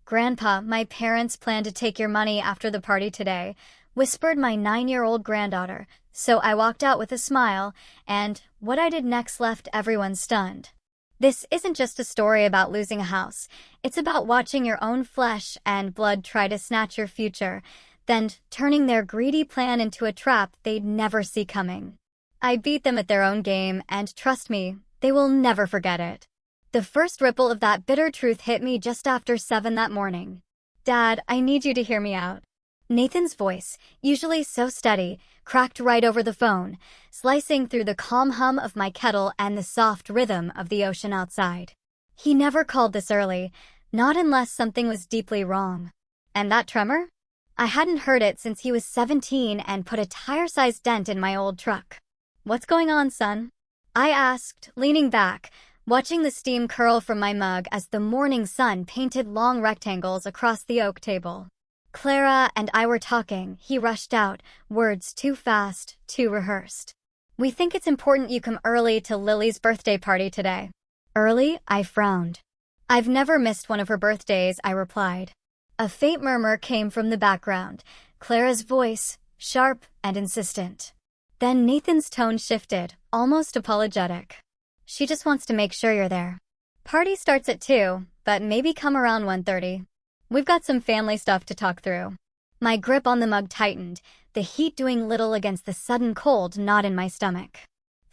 "Grandpa, my parents plan to take your money after the party today," whispered my 9-year-old granddaughter, so I walked out with a smile, and what I did next left everyone stunned. This isn't just a story about losing a house. It's about watching your own flesh and blood try to snatch your future, then turning their greedy plan into a trap they'd never see coming. I beat them at their own game, and trust me, they will never forget it. The first ripple of that bitter truth hit me just after 7 that morning. "Dad, I need you to hear me out." Nathan's voice, usually so steady, cracked right over the phone, slicing through the calm hum of my kettle and the soft rhythm of the ocean outside. He never called this early, not unless something was deeply wrong. And that tremor? I hadn't heard it since he was 17 and put a tire-sized dent in my old truck. "What's going on, son?" I asked, leaning back, watching the steam curl from my mug as the morning sun painted long rectangles across the oak table. "Clara and I were talking," he rushed out, words too fast, too rehearsed. "We think it's important you come early to Lily's birthday party today." "Early?" I frowned. "I've never missed one of her birthdays," I replied. A faint murmur came from the background, Clara's voice, sharp and insistent. Then Nathan's tone shifted, almost apologetic. "She just wants to make sure you're there. Party starts at 2, but maybe come around 1:30. We've got some family stuff to talk through." My grip on the mug tightened, the heat doing little against the sudden cold knot in my stomach.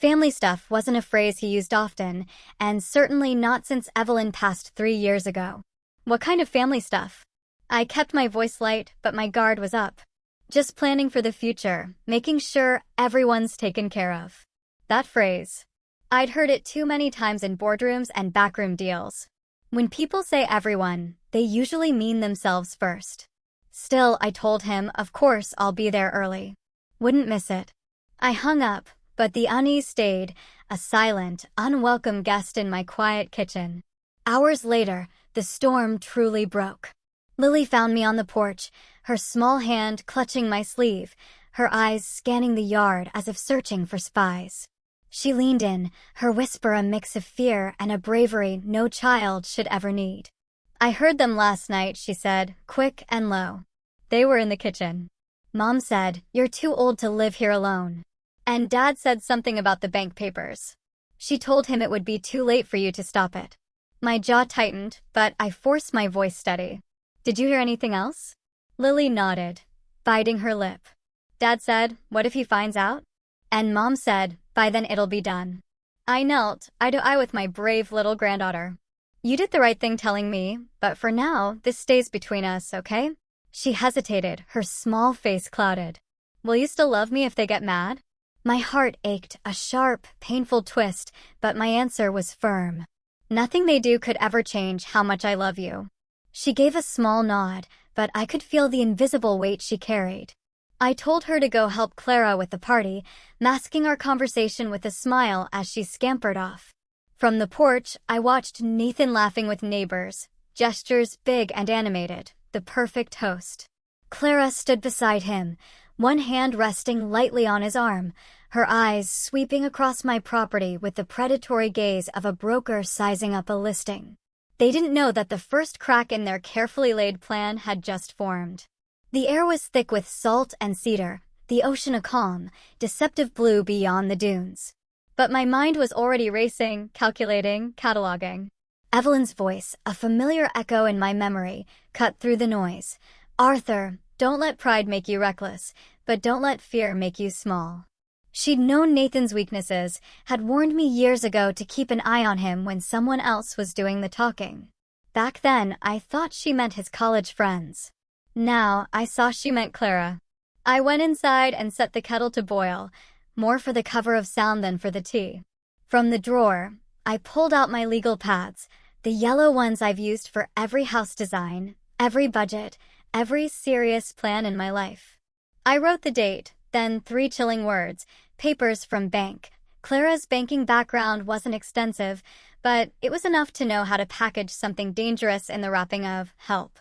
Family stuff wasn't a phrase he used often, and certainly not since Evelyn passed 3 years ago. "What kind of family stuff?" I kept my voice light, but my guard was up. "Just planning for the future, making sure everyone's taken care of." That phrase. I'd heard it too many times in boardrooms and backroom deals. When people say everyone, they usually mean themselves first. Still, I told him, of course I'll be there early. Wouldn't miss it. I hung up, but the unease stayed, a silent, unwelcome guest in my quiet kitchen. Hours later, the storm truly broke. Lily found me on the porch, her small hand clutching my sleeve, her eyes scanning the yard as if searching for spies. She leaned in, her whisper a mix of fear and a bravery no child should ever need. "I heard them last night," she said, quick and low. "They were in the kitchen. Mom said, 'You're too old to live here alone.' And Dad said something about the bank papers. She told him it would be too late for you to stop it." My jaw tightened, but I forced my voice steady. "Did you hear anything else?" Lily nodded, biting her lip. "Dad said, 'What if he finds out?' And Mom said, 'By then it'll be done.'" I knelt, eye to eye with my brave little granddaughter. "You did the right thing telling me, but for now, this stays between us, okay?" She hesitated, her small face clouded. "Will you still love me if they get mad?" My heart ached, a sharp, painful twist, but my answer was firm. "Nothing they do could ever change how much I love you." She gave a small nod, but I could feel the invisible weight she carried. I told her to go help Clara with the party, masking our conversation with a smile as she scampered off. From the porch, I watched Nathan laughing with neighbors, gestures big and animated, the perfect host. Clara stood beside him, one hand resting lightly on his arm, her eyes sweeping across my property with the predatory gaze of a broker sizing up a listing. They didn't know that the first crack in their carefully laid plan had just formed. The air was thick with salt and cedar, the ocean a calm, deceptive blue beyond the dunes. But my mind was already racing, calculating, cataloging. Evelyn's voice, a familiar echo in my memory, cut through the noise. "Arthur, don't let pride make you reckless, but don't let fear make you small." She'd known Nathan's weaknesses, had warned me years ago to keep an eye on him when someone else was doing the talking. Back then, I thought she meant his college friends. Now, I saw she meant Clara. I went inside and set the kettle to boil, more for the cover of sound than for the tea. From the drawer, I pulled out my legal pads, the yellow ones I've used for every house design, every budget, every serious plan in my life. I wrote the date, then 3 chilling words, papers from bank. Clara's banking background wasn't extensive, but it was enough to know how to package something dangerous in the wrapping of help.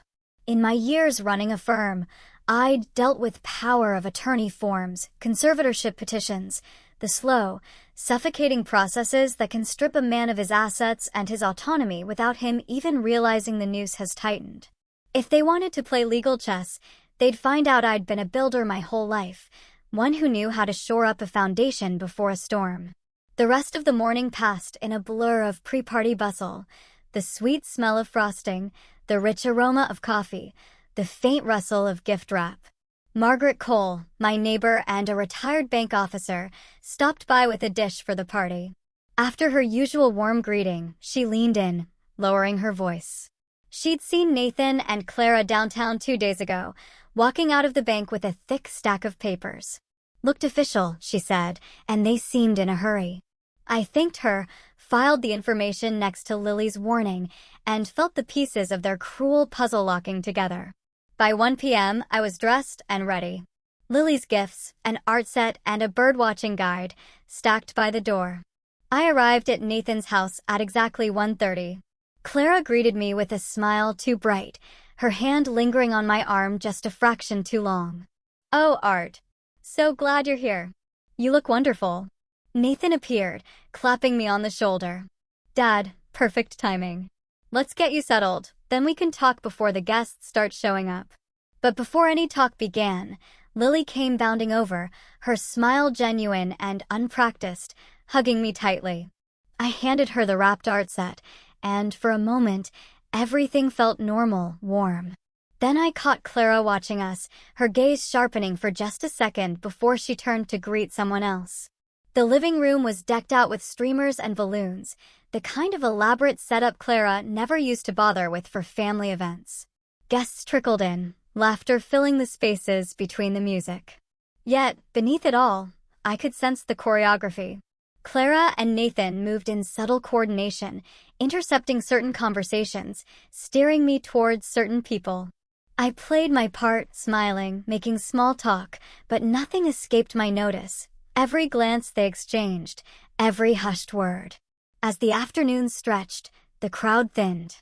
In my years running a firm, I'd dealt with power of attorney forms, conservatorship petitions, the slow, suffocating processes that can strip a man of his assets and his autonomy without him even realizing the noose has tightened. If they wanted to play legal chess, they'd find out I'd been a builder my whole life, one who knew how to shore up a foundation before a storm. The rest of the morning passed in a blur of pre-party bustle, the sweet smell of frosting, the rich aroma of coffee, the faint rustle of gift wrap. Margaret Cole, my neighbor and a retired bank officer, stopped by with a dish for the party. After her usual warm greeting, she leaned in, lowering her voice. She'd seen Nathan and Clara downtown 2 days ago, walking out of the bank with a thick stack of papers. "Looked official," she said, and they seemed in a hurry. I thanked her, filed the information next to Lily's warning, and felt the pieces of their cruel puzzle locking together. By 1 p.m., I was dressed and ready. Lily's gifts, an art set, and a birdwatching guide, stacked by the door. I arrived at Nathan's house at exactly 1:30. Clara greeted me with a smile too bright, her hand lingering on my arm just a fraction too long. "Oh, Art. So glad you're here. You look wonderful." Nathan appeared, clapping me on the shoulder. "Dad, perfect timing. Let's get you settled, then we can talk before the guests start showing up." But before any talk began, Lily came bounding over, her smile genuine and unpracticed, hugging me tightly. I handed her the wrapped art set, and for a moment, everything felt normal, warm. Then I caught Clara watching us, her gaze sharpening for just a second before she turned to greet someone else. The living room was decked out with streamers and balloons, the kind of elaborate setup Clara never used to bother with for family events. Guests trickled in, laughter filling the spaces between the music. Yet, beneath it all, I could sense the choreography. Clara and Nathan moved in subtle coordination, intercepting certain conversations, steering me towards certain people. I played my part, smiling, making small talk, but nothing escaped my notice. Every glance they exchanged, every hushed word. As the afternoon stretched, the crowd thinned.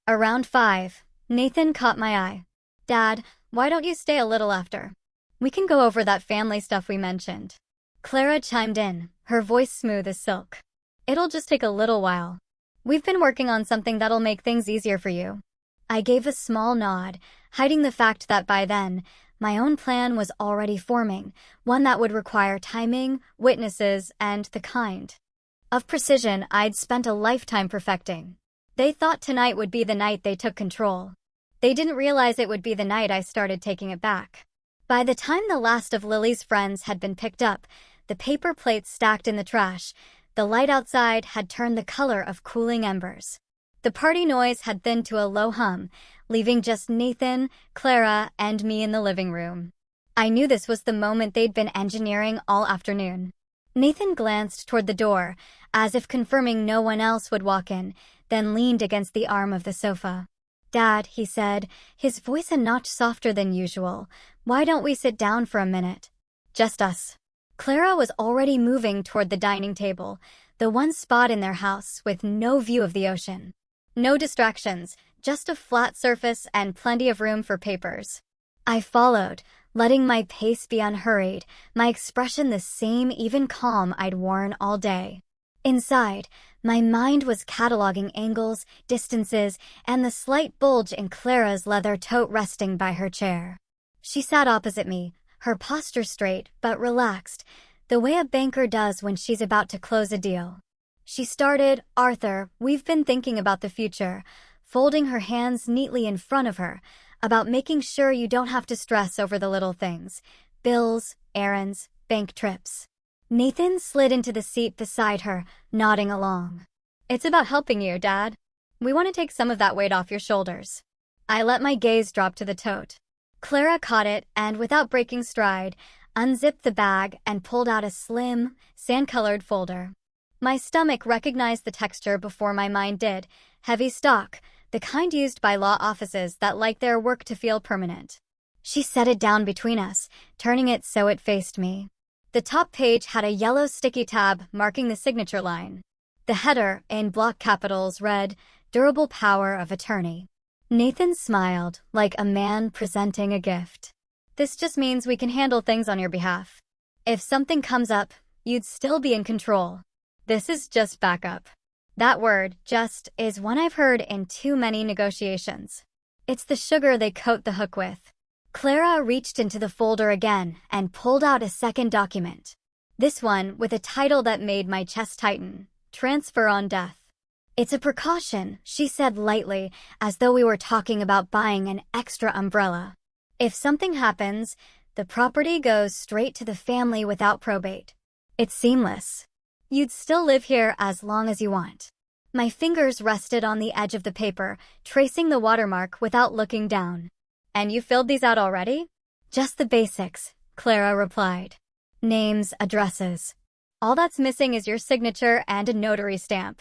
Around 5, Nathan caught my eye. "Dad, why don't you stay a little after? We can go over that family stuff we mentioned." Clara chimed in, her voice smooth as silk. "It'll just take a little while. We've been working on something that'll make things easier for you." I gave a small nod, hiding the fact that by then, my own plan was already forming, one that would require timing, witnesses, and the kind of precision I'd spent a lifetime perfecting. They thought tonight would be the night they took control. They didn't realize it would be the night I started taking it back. By the time the last of Lily's friends had been picked up, the paper plates stacked in the trash, the light outside had turned the color of cooling embers. The party noise had thinned to a low hum, leaving just Nathan, Clara, and me in the living room. I knew this was the moment they'd been engineering all afternoon. Nathan glanced toward the door, as if confirming no one else would walk in, then leaned against the arm of the sofa. "Dad," he said, his voice a notch softer than usual, "why don't we sit down for a minute? Just us." Clara was already moving toward the dining table, the one spot in their house with no view of the ocean. No distractions, just a flat surface and plenty of room for papers. I followed, letting my pace be unhurried, my expression the same even calm I'd worn all day. Inside, my mind was cataloging angles, distances, and the slight bulge in Clara's leather tote resting by her chair. She sat opposite me, her posture straight but relaxed, the way a banker does when she's about to close a deal. She started, "Arthur, we've been thinking about the future," folding her hands neatly in front of her, "about making sure you don't have to stress over the little things. Bills, errands, bank trips." Nathan slid into the seat beside her, nodding along. "It's about helping you, Dad. We want to take some of that weight off your shoulders." I let my gaze drop to the tote. Clara caught it and, without breaking stride, unzipped the bag and pulled out a slim, sand-colored folder. My stomach recognized the texture before my mind did. Heavy stock, the kind used by law offices that like their work to feel permanent. She set it down between us, turning it so it faced me. The top page had a yellow sticky tab marking the signature line. The header, in block capitals, read, "Durable Power of Attorney." Nathan smiled, like a man presenting a gift. "This just means we can handle things on your behalf. If something comes up, you'd still be in control. This is just backup." That word, "just," is one I've heard in too many negotiations. It's the sugar they coat the hook with. Clara reached into the folder again and pulled out a second document. This one with a title that made my chest tighten. Transfer on death. It's a precaution, she said lightly, as though we were talking about buying an extra umbrella. If something happens, the property goes straight to the family without probate. It's seamless. You'd still live here as long as you want. My fingers rested on the edge of the paper, tracing the watermark without looking down. And you filled these out already? Just the basics, Clara replied. Names, addresses. All that's missing is your signature and a notary stamp.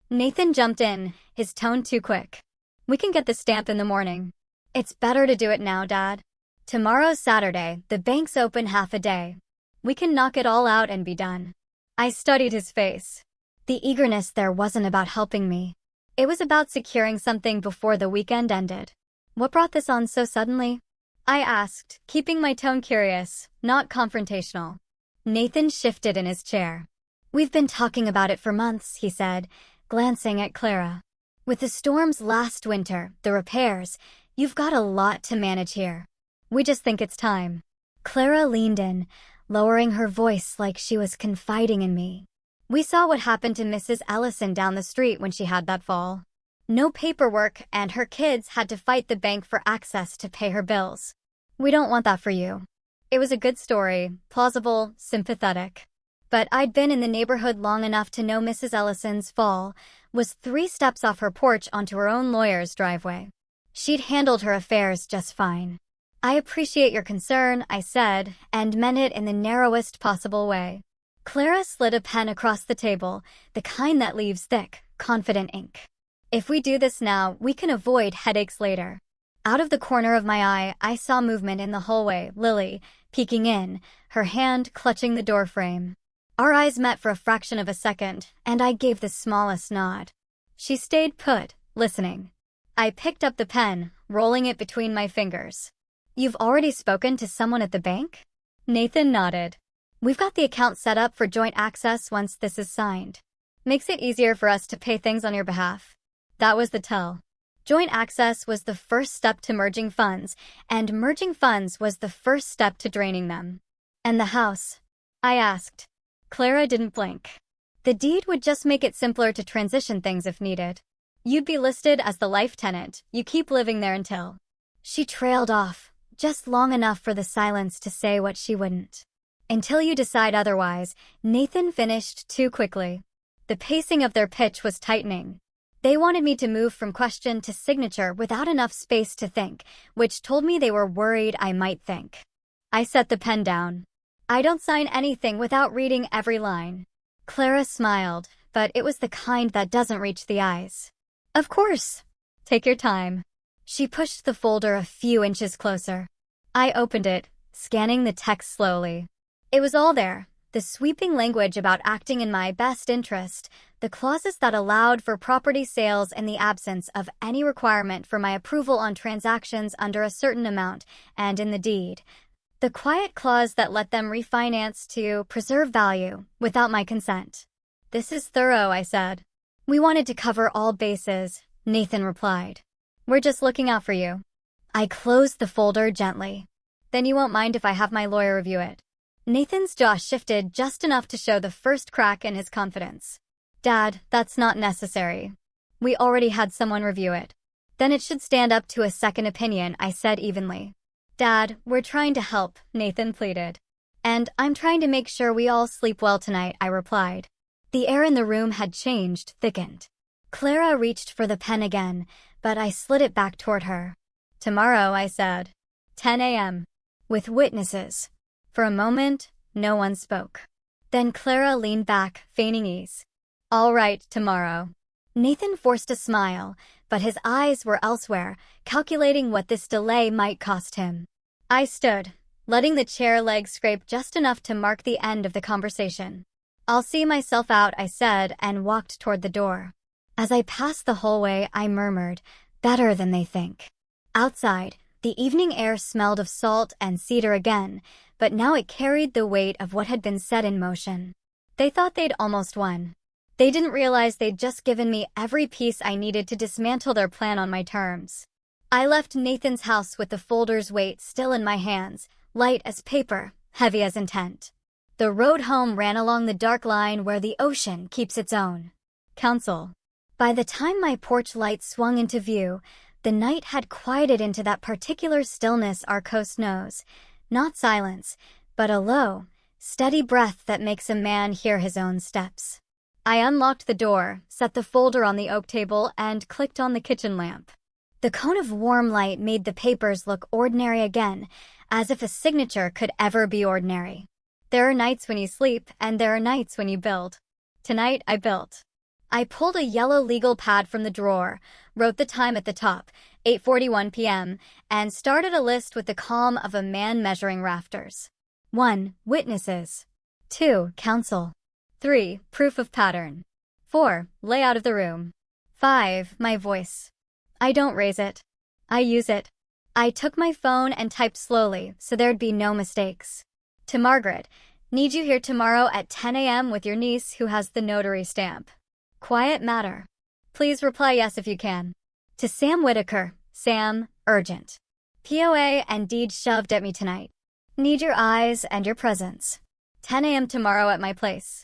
Nathan jumped in, his tone too quick. We can get the stamp in the morning. It's better to do it now, Dad. Tomorrow's Saturday, the bank's open half a day. We can knock it all out and be done. I studied his face. The eagerness there wasn't about helping me. It was about securing something before the weekend ended. What brought this on so suddenly? I asked, keeping my tone curious, not confrontational. Nathan shifted in his chair. We've been talking about it for months, he said, glancing at Clara. With the storms last winter, the repairs, you've got a lot to manage here. We just think it's time. Clara leaned in, lowering her voice like she was confiding in me. We saw what happened to Mrs. Ellison down the street when she had that fall. No paperwork, and her kids had to fight the bank for access to pay her bills. We don't want that for you. It was a good story, plausible, sympathetic. But I'd been in the neighborhood long enough to know Mrs. Ellison's fall was 3 steps off her porch onto her own lawyer's driveway. She'd handled her affairs just fine. I appreciate your concern, I said, and meant it in the narrowest possible way. Clara slid a pen across the table, the kind that leaves thick, confident ink. If we do this now, we can avoid headaches later. Out of the corner of my eye, I saw movement in the hallway, Lily, peeking in, her hand clutching the doorframe. Our eyes met for a fraction of a second, and I gave the smallest nod. She stayed put, listening. I picked up the pen, rolling it between my fingers. You've already spoken to someone at the bank? Nathan nodded. We've got the account set up for joint access once this is signed. Makes it easier for us to pay things on your behalf. That was the tell. Joint access was the first step to merging funds, and merging funds was the first step to draining them. And the house? I asked. Clara didn't blink. The deed would just make it simpler to transition things if needed. You'd be listed as the life tenant. You keep living there until... She trailed off, just long enough for the silence to say what she wouldn't. Until you decide otherwise, Nathan finished too quickly. The pacing of their pitch was tightening. They wanted me to move from question to signature without enough space to think, which told me they were worried I might think. I set the pen down. I don't sign anything without reading every line. Clara smiled, but it was the kind that doesn't reach the eyes. Of course. Take your time. She pushed the folder a few inches closer. I opened it, scanning the text slowly. It was all there, the sweeping language about acting in my best interest, the clauses that allowed for property sales in the absence of any requirement for my approval on transactions under a certain amount, and in the deed, the quiet clause that let them refinance to preserve value without my consent. This is thorough, I said. We wanted to cover all bases, Nathan replied. We're just looking out for you. I closed the folder gently. Then you won't mind if I have my lawyer review it. Nathan's jaw shifted just enough to show the first crack in his confidence. Dad, that's not necessary. We already had someone review it. Then it should stand up to a second opinion, I said evenly. Dad, we're trying to help, Nathan pleaded. And I'm trying to make sure we all sleep well tonight, I replied. The air in the room had changed, thickened. Clara reached for the pen again, but I slid it back toward her. Tomorrow, I said. 10 a.m. With witnesses. For a moment, no one spoke. Then Clara leaned back, feigning ease. All right, tomorrow. Nathan forced a smile, but his eyes were elsewhere, calculating what this delay might cost him. I stood, letting the chair legs scrape just enough to mark the end of the conversation. I'll see myself out, I said, and walked toward the door. As I passed the hallway, I murmured, better than they think. Outside, the evening air smelled of salt and cedar again, but now it carried the weight of what had been set in motion. They thought they'd almost won. They didn't realize they'd just given me every piece I needed to dismantle their plan on my terms. I left Nathan's house with the folder's weight still in my hands, light as paper, heavy as intent. The road home ran along the dark line where the ocean keeps its own counsel. By the time my porch light swung into view, the night had quieted into that particular stillness our coast knows. Not silence, but a low, steady breath that makes a man hear his own steps. I unlocked the door, set the folder on the oak table, and clicked on the kitchen lamp. The cone of warm light made the papers look ordinary again, as if a signature could ever be ordinary. There are nights when you sleep, and there are nights when you build. Tonight, I built. I pulled a yellow legal pad from the drawer, wrote the time at the top, 8:41 p.m., and started a list with the calm of a man measuring rafters. 1. Witnesses. 2. Counsel. 3. Proof of pattern. 4. Layout of the room. 5. My voice. I don't raise it. I use it. I took my phone and typed slowly so there'd be no mistakes. To Margaret, need you here tomorrow at 10 a.m. with your niece who has the notary stamp. Quiet matter. Please reply yes if you can. To Sam Whitaker, Sam, urgent. POA and deed shoved at me tonight. Need your eyes and your presence. 10 a.m. tomorrow at my place.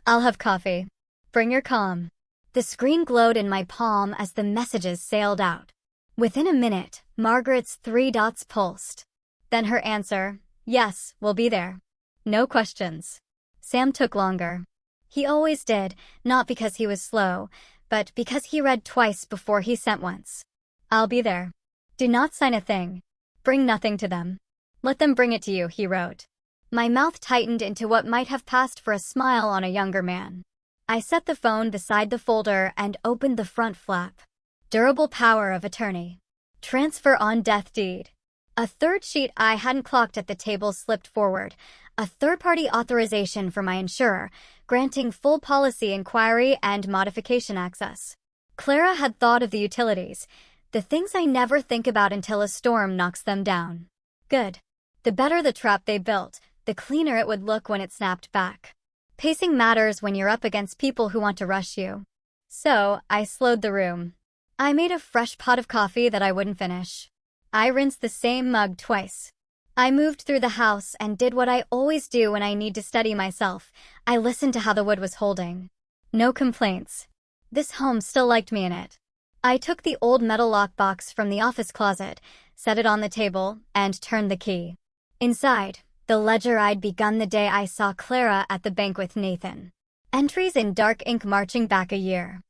I'll have coffee. Bring your calm. The screen glowed in my palm as the messages sailed out. Within a minute, Margaret's 3 dots pulsed. Then her answer, yes, we'll be there. No questions. Sam took longer. He always did, not because he was slow, but because he read twice before he sent once. I'll be there. Do not sign a thing. Bring nothing to them. Let them bring it to you, he wrote. My mouth tightened into what might have passed for a smile on a younger man. I set the phone beside the folder and opened the front flap. Durable power of attorney. Transfer on death deed. A third sheet I hadn't clocked at the table slipped forward. A third-party authorization for my insurer, granting full policy inquiry and modification access. Clara had thought of the utilities, the things I never think about until a storm knocks them down. Good. The better the trap they built, the cleaner it would look when it snapped back. Pacing matters when you're up against people who want to rush you. So, I slowed the room. I made a fresh pot of coffee that I wouldn't finish. I rinsed the same mug twice. I moved through the house and did what I always do when I need to steady myself. I listened to how the wood was holding. No complaints. This home still liked me in it. I took the old metal lockbox from the office closet, set it on the table, and turned the key. Inside, the ledger I'd begun the day I saw Clara at the bank with Nathan. Entries in dark ink marching back a year.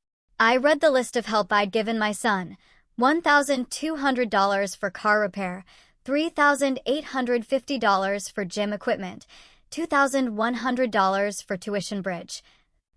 I read the list of help I'd given my son. $1,200 for car repair, $3,850 for gym equipment, $2,100 for tuition bridge,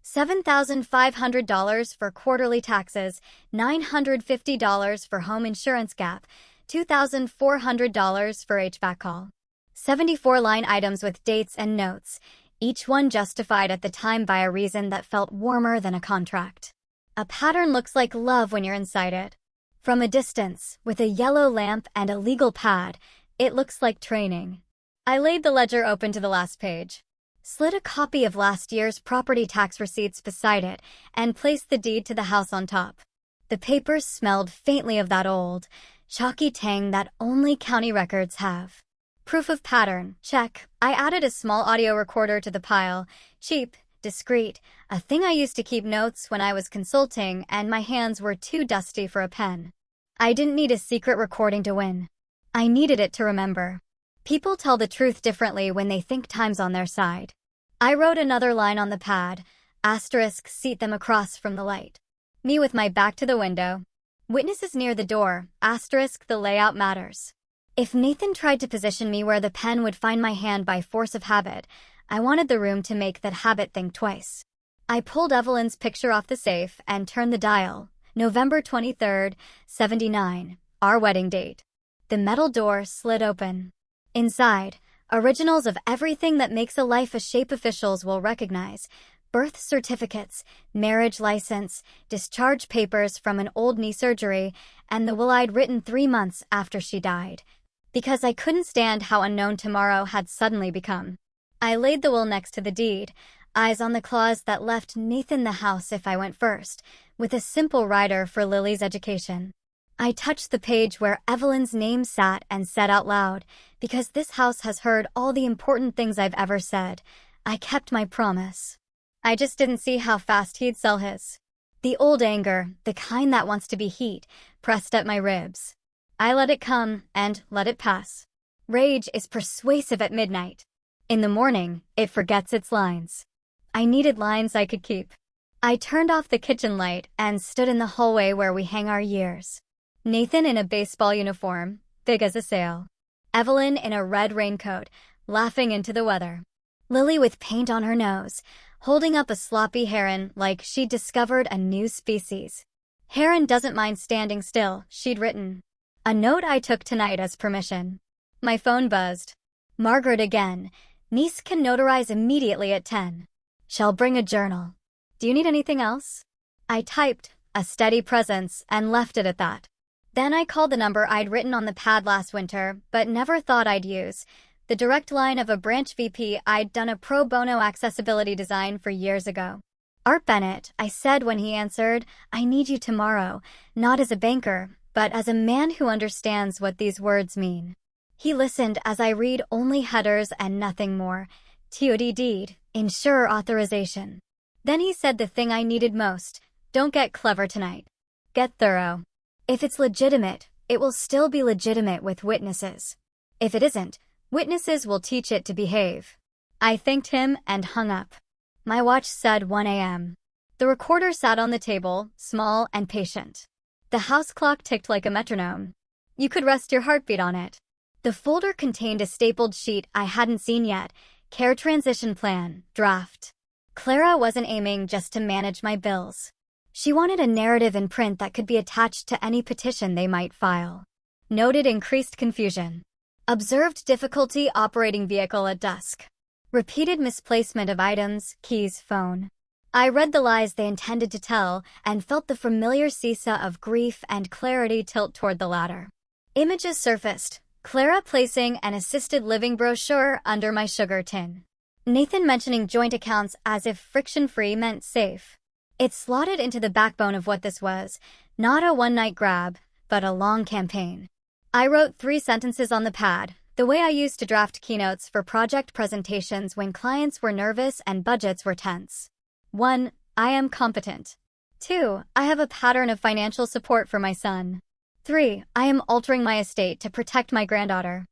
$7,500 for quarterly taxes, $950 for home insurance gap, $2,400 for HVAC call. 74 line items with dates and notes, each one justified at the time by a reason that felt warmer than a contract. A pattern looks like love when you're inside it. From a distance, with a yellow lamp and a legal pad, it looks like training. I laid the ledger open to the last page, slid a copy of last year's property tax receipts beside it, and placed the deed to the house on top. The papers smelled faintly of that old, chalky tang that only county records have. Proof of pattern, check. I added a small audio recorder to the pile. Cheap, discreet, a thing I used to keep notes when I was consulting and my hands were too dusty for a pen. I didn't need a secret recording to win. I needed it to remember. People tell the truth differently when they think time's on their side. I wrote another line on the pad, asterisk, seat them across from the light. Me with my back to the window. Witnesses near the door, asterisk, the layout matters. If Nathan tried to position me where the pen would find my hand by force of habit, I wanted the room to make that habit think twice. I pulled Evelyn's picture off the safe and turned the dial. November 23rd, 79, our wedding date. The metal door slid open. Inside, originals of everything that makes a life a shape officials will recognize. Birth certificates, marriage license, discharge papers from an old knee surgery, and the will I'd written 3 months after she died. Because I couldn't stand how unknown tomorrow had suddenly become. I laid the will next to the deed, eyes on the clause that left Nathan the house if I went first, with a simple rider for Lily's education. I touched the page where Evelyn's name sat and said out loud, "Because this house has heard all the important things I've ever said, I kept my promise." I just didn't see how fast he'd sell his. The old anger, the kind that wants to be heat, pressed at my ribs. I let it come and let it pass. Rage is persuasive at midnight. In the morning, it forgets its lines. I needed lines I could keep. I turned off the kitchen light and stood in the hallway where we hang our years. Nathan in a baseball uniform, big as a sail. Evelyn in a red raincoat, laughing into the weather. Lily with paint on her nose, holding up a sloppy heron like she'd discovered a new species. "Heron doesn't mind standing still," she'd written. A note I took tonight as permission. My phone buzzed. Margaret again. "Niece can notarize immediately at 10. Shall bring a journal. Do you need anything else?" I typed, a steady presence, and left it at that. Then I called the number I'd written on the pad last winter, but never thought I'd use. The direct line of a branch VP I'd done a pro bono accessibility design for years ago. "Art Bennett," I said when he answered, "I need you tomorrow, not as a banker, but as a man who understands what these words mean." He listened as I read only headers and nothing more. TOD deed, insurer authorization. Then he said the thing I needed most: "Don't get clever tonight. Get thorough. If it's legitimate, it will still be legitimate with witnesses. If it isn't, witnesses will teach it to behave." I thanked him and hung up. My watch said 1 a.m. The recorder sat on the table, small and patient. The house clock ticked like a metronome. You could rest your heartbeat on it. The folder contained a stapled sheet I hadn't seen yet: Care Transition Plan, Draft. Clara wasn't aiming just to manage my bills. She wanted a narrative in print that could be attached to any petition they might file. Noted increased confusion. Observed difficulty operating vehicle at dusk. Repeated misplacement of items, keys, phone. I read the lies they intended to tell and felt the familiar seesaw of grief and clarity tilt toward the latter. Images surfaced. Clara placing an assisted living brochure under my sugar tin. Nathan mentioning joint accounts as if friction-free meant safe. It slotted into the backbone of what this was, not a one-night grab, but a long campaign. I wrote 3 sentences on the pad, the way I used to draft keynotes for project presentations when clients were nervous and budgets were tense. 1. I am competent. 2. I have a pattern of financial support for my son. 3. I am altering my estate to protect my granddaughter.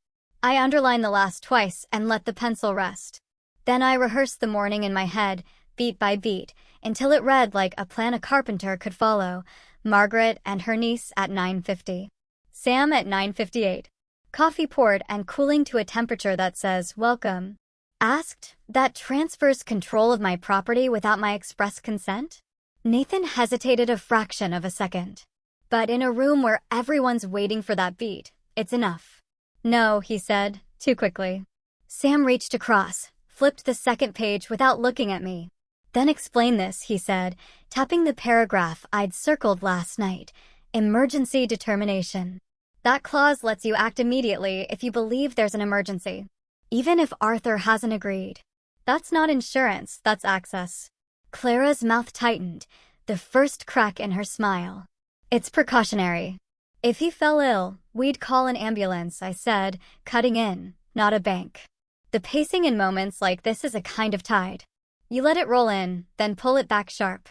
I underlined the last twice and let the pencil rest. Then I rehearsed the morning in my head, beat by beat, until it read like a plan a carpenter could follow. Margaret and her niece at 9:50. Sam at 9:58. Coffee poured and cooling to a temperature that says, "Welcome." Asked, that transfers control of my property without my express consent? Nathan hesitated a fraction of a second. But in a room where everyone's waiting for that beat, it's enough. "No," he said, too quickly. Sam reached across, flipped the second page without looking at me. "Then explain this," he said, tapping the paragraph I'd circled last night. "Emergency determination. That clause lets you act immediately if you believe there's an emergency, even if Arthur hasn't agreed. That's not insurance, that's access." Clara's mouth tightened, the first crack in her smile. "It's precautionary. If he fell ill, we'd call an ambulance," I said, cutting in, "not a bank. The pacing in moments like this is a kind of tide. You let it roll in, then pull it back sharp."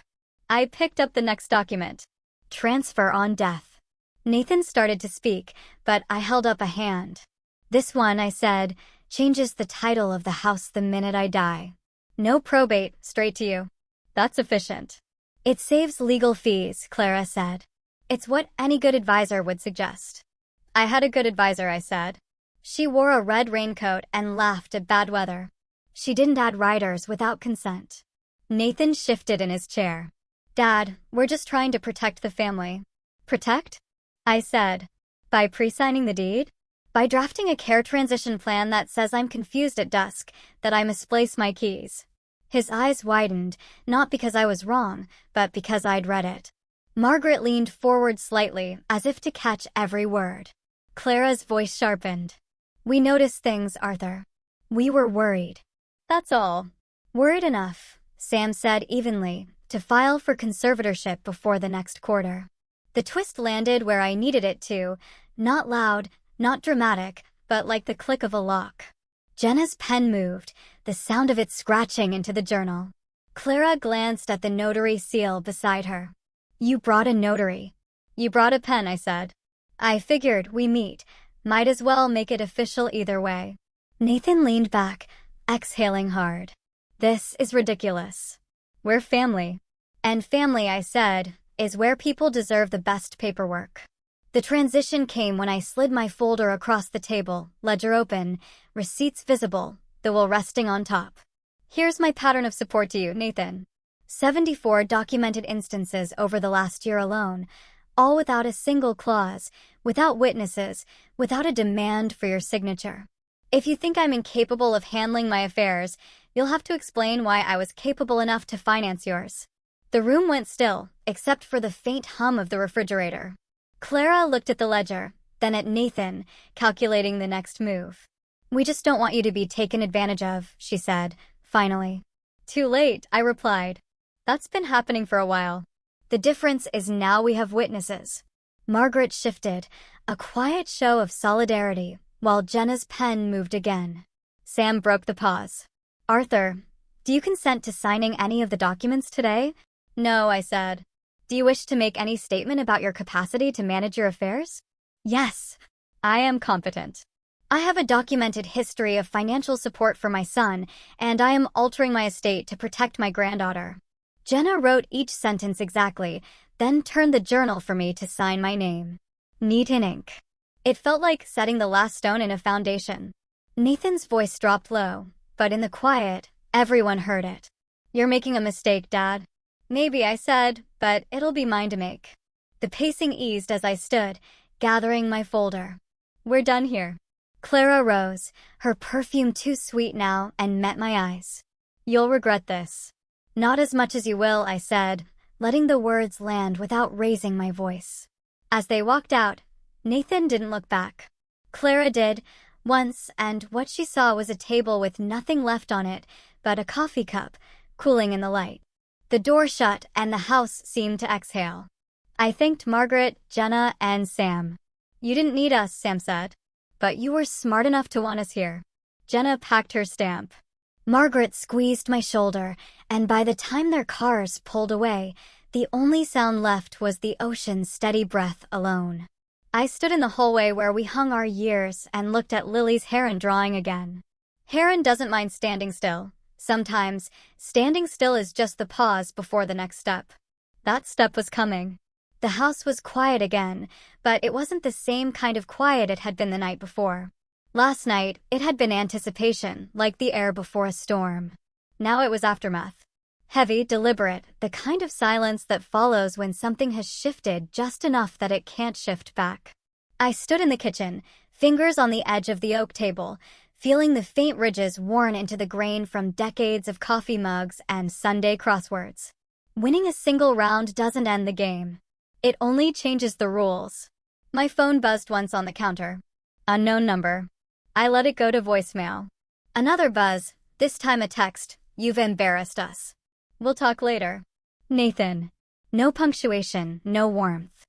I picked up the next document. Transfer on death. Nathan started to speak, but I held up a hand. "This one," I said, "changes the title of the house the minute I die. No probate, straight to you." "That's efficient." "It saves legal fees," Clara said. "It's what any good advisor would suggest." "I had a good advisor," I said. She wore a red raincoat and laughed at bad weather. She didn't add riders without consent. Nathan shifted in his chair. "Dad, we're just trying to protect the family." "Protect?" I said. "By pre-signing the deed? By drafting a care transition plan that says I'm confused at dusk, that I misplace my keys." His eyes widened, not because I was wrong, but because I'd read it. Margaret leaned forward slightly, as if to catch every word. Clara's voice sharpened. "We noticed things, Arthur. We were worried. That's all." "Worried enough," Sam said evenly, "to file for conservatorship before the next quarter." The twist landed where I needed it to, not loud, not dramatic, but like the click of a lock. Jenna's pen moved, the sound of it scratching into the journal. Clara glanced at the notary seal beside her. "You brought a notary." "You brought a pen," I said. "I figured we meet. Might as well make it official either way." Nathan leaned back, exhaling hard. "This is ridiculous. We're family." "And family," I said, "is where people deserve the best paperwork." The transition came when I slid my folder across the table, ledger open, receipts visible, the will resting on top. "Here's my pattern of support to you, Nathan." 74 documented instances over the last year alone, all without a single clause, without witnesses, without a demand for your signature. If you think I'm incapable of handling my affairs, you'll have to explain why I was capable enough to finance yours. The room went still, except for the faint hum of the refrigerator. Clara looked at the ledger, then at Nathan, calculating the next move. "We just don't want you to be taken advantage of," she said, finally. "Too late," I replied. "That's been happening for a while. The difference is now we have witnesses." Margaret shifted, a quiet show of solidarity, while Jenna's pen moved again. Sam broke the pause. "Arthur, do you consent to signing any of the documents today?" "No," I said. "Do you wish to make any statement about your capacity to manage your affairs?" "Yes, I am competent. I have a documented history of financial support for my son, and I am altering my estate to protect my granddaughter." Jenna wrote each sentence exactly, then turned the journal for me to sign my name. Neat in ink. It felt like setting the last stone in a foundation. Nathan's voice dropped low, but in the quiet, everyone heard it. "You're making a mistake, Dad." "Maybe," I said, "but it'll be mine to make." The pacing eased as I stood, gathering my folder. "We're done here." Clara rose, her perfume too sweet now, and met my eyes. "You'll regret this." "Not as much as you will," I said, letting the words land without raising my voice. As they walked out, Nathan didn't look back. Clara did, once, and what she saw was a table with nothing left on it but a coffee cup, cooling in the light. The door shut and the house seemed to exhale. I thanked Margaret, Jenna, and Sam. "You didn't need us," Sam said. "But you were smart enough to want us here." Jenna packed her stamp. Margaret squeezed my shoulder, and by the time their cars pulled away, the only sound left was the ocean's steady breath alone. I stood in the hallway where we hung our years and looked at Lily's heron drawing again. Heron doesn't mind standing still. Sometimes, standing still is just the pause before the next step. That step was coming. The house was quiet again, but it wasn't the same kind of quiet it had been the night before. Last night, it had been anticipation, like the air before a storm. Now it was aftermath. Heavy, deliberate, the kind of silence that follows when something has shifted just enough that it can't shift back. I stood in the kitchen, fingers on the edge of the oak table, feeling the faint ridges worn into the grain from decades of coffee mugs and Sunday crosswords. Winning a single round doesn't end the game. It only changes the rules. My phone buzzed once on the counter. Unknown number. I let it go to voicemail. Another buzz, this time a text. "You've embarrassed us. We'll talk later. Nathan." No punctuation, no warmth.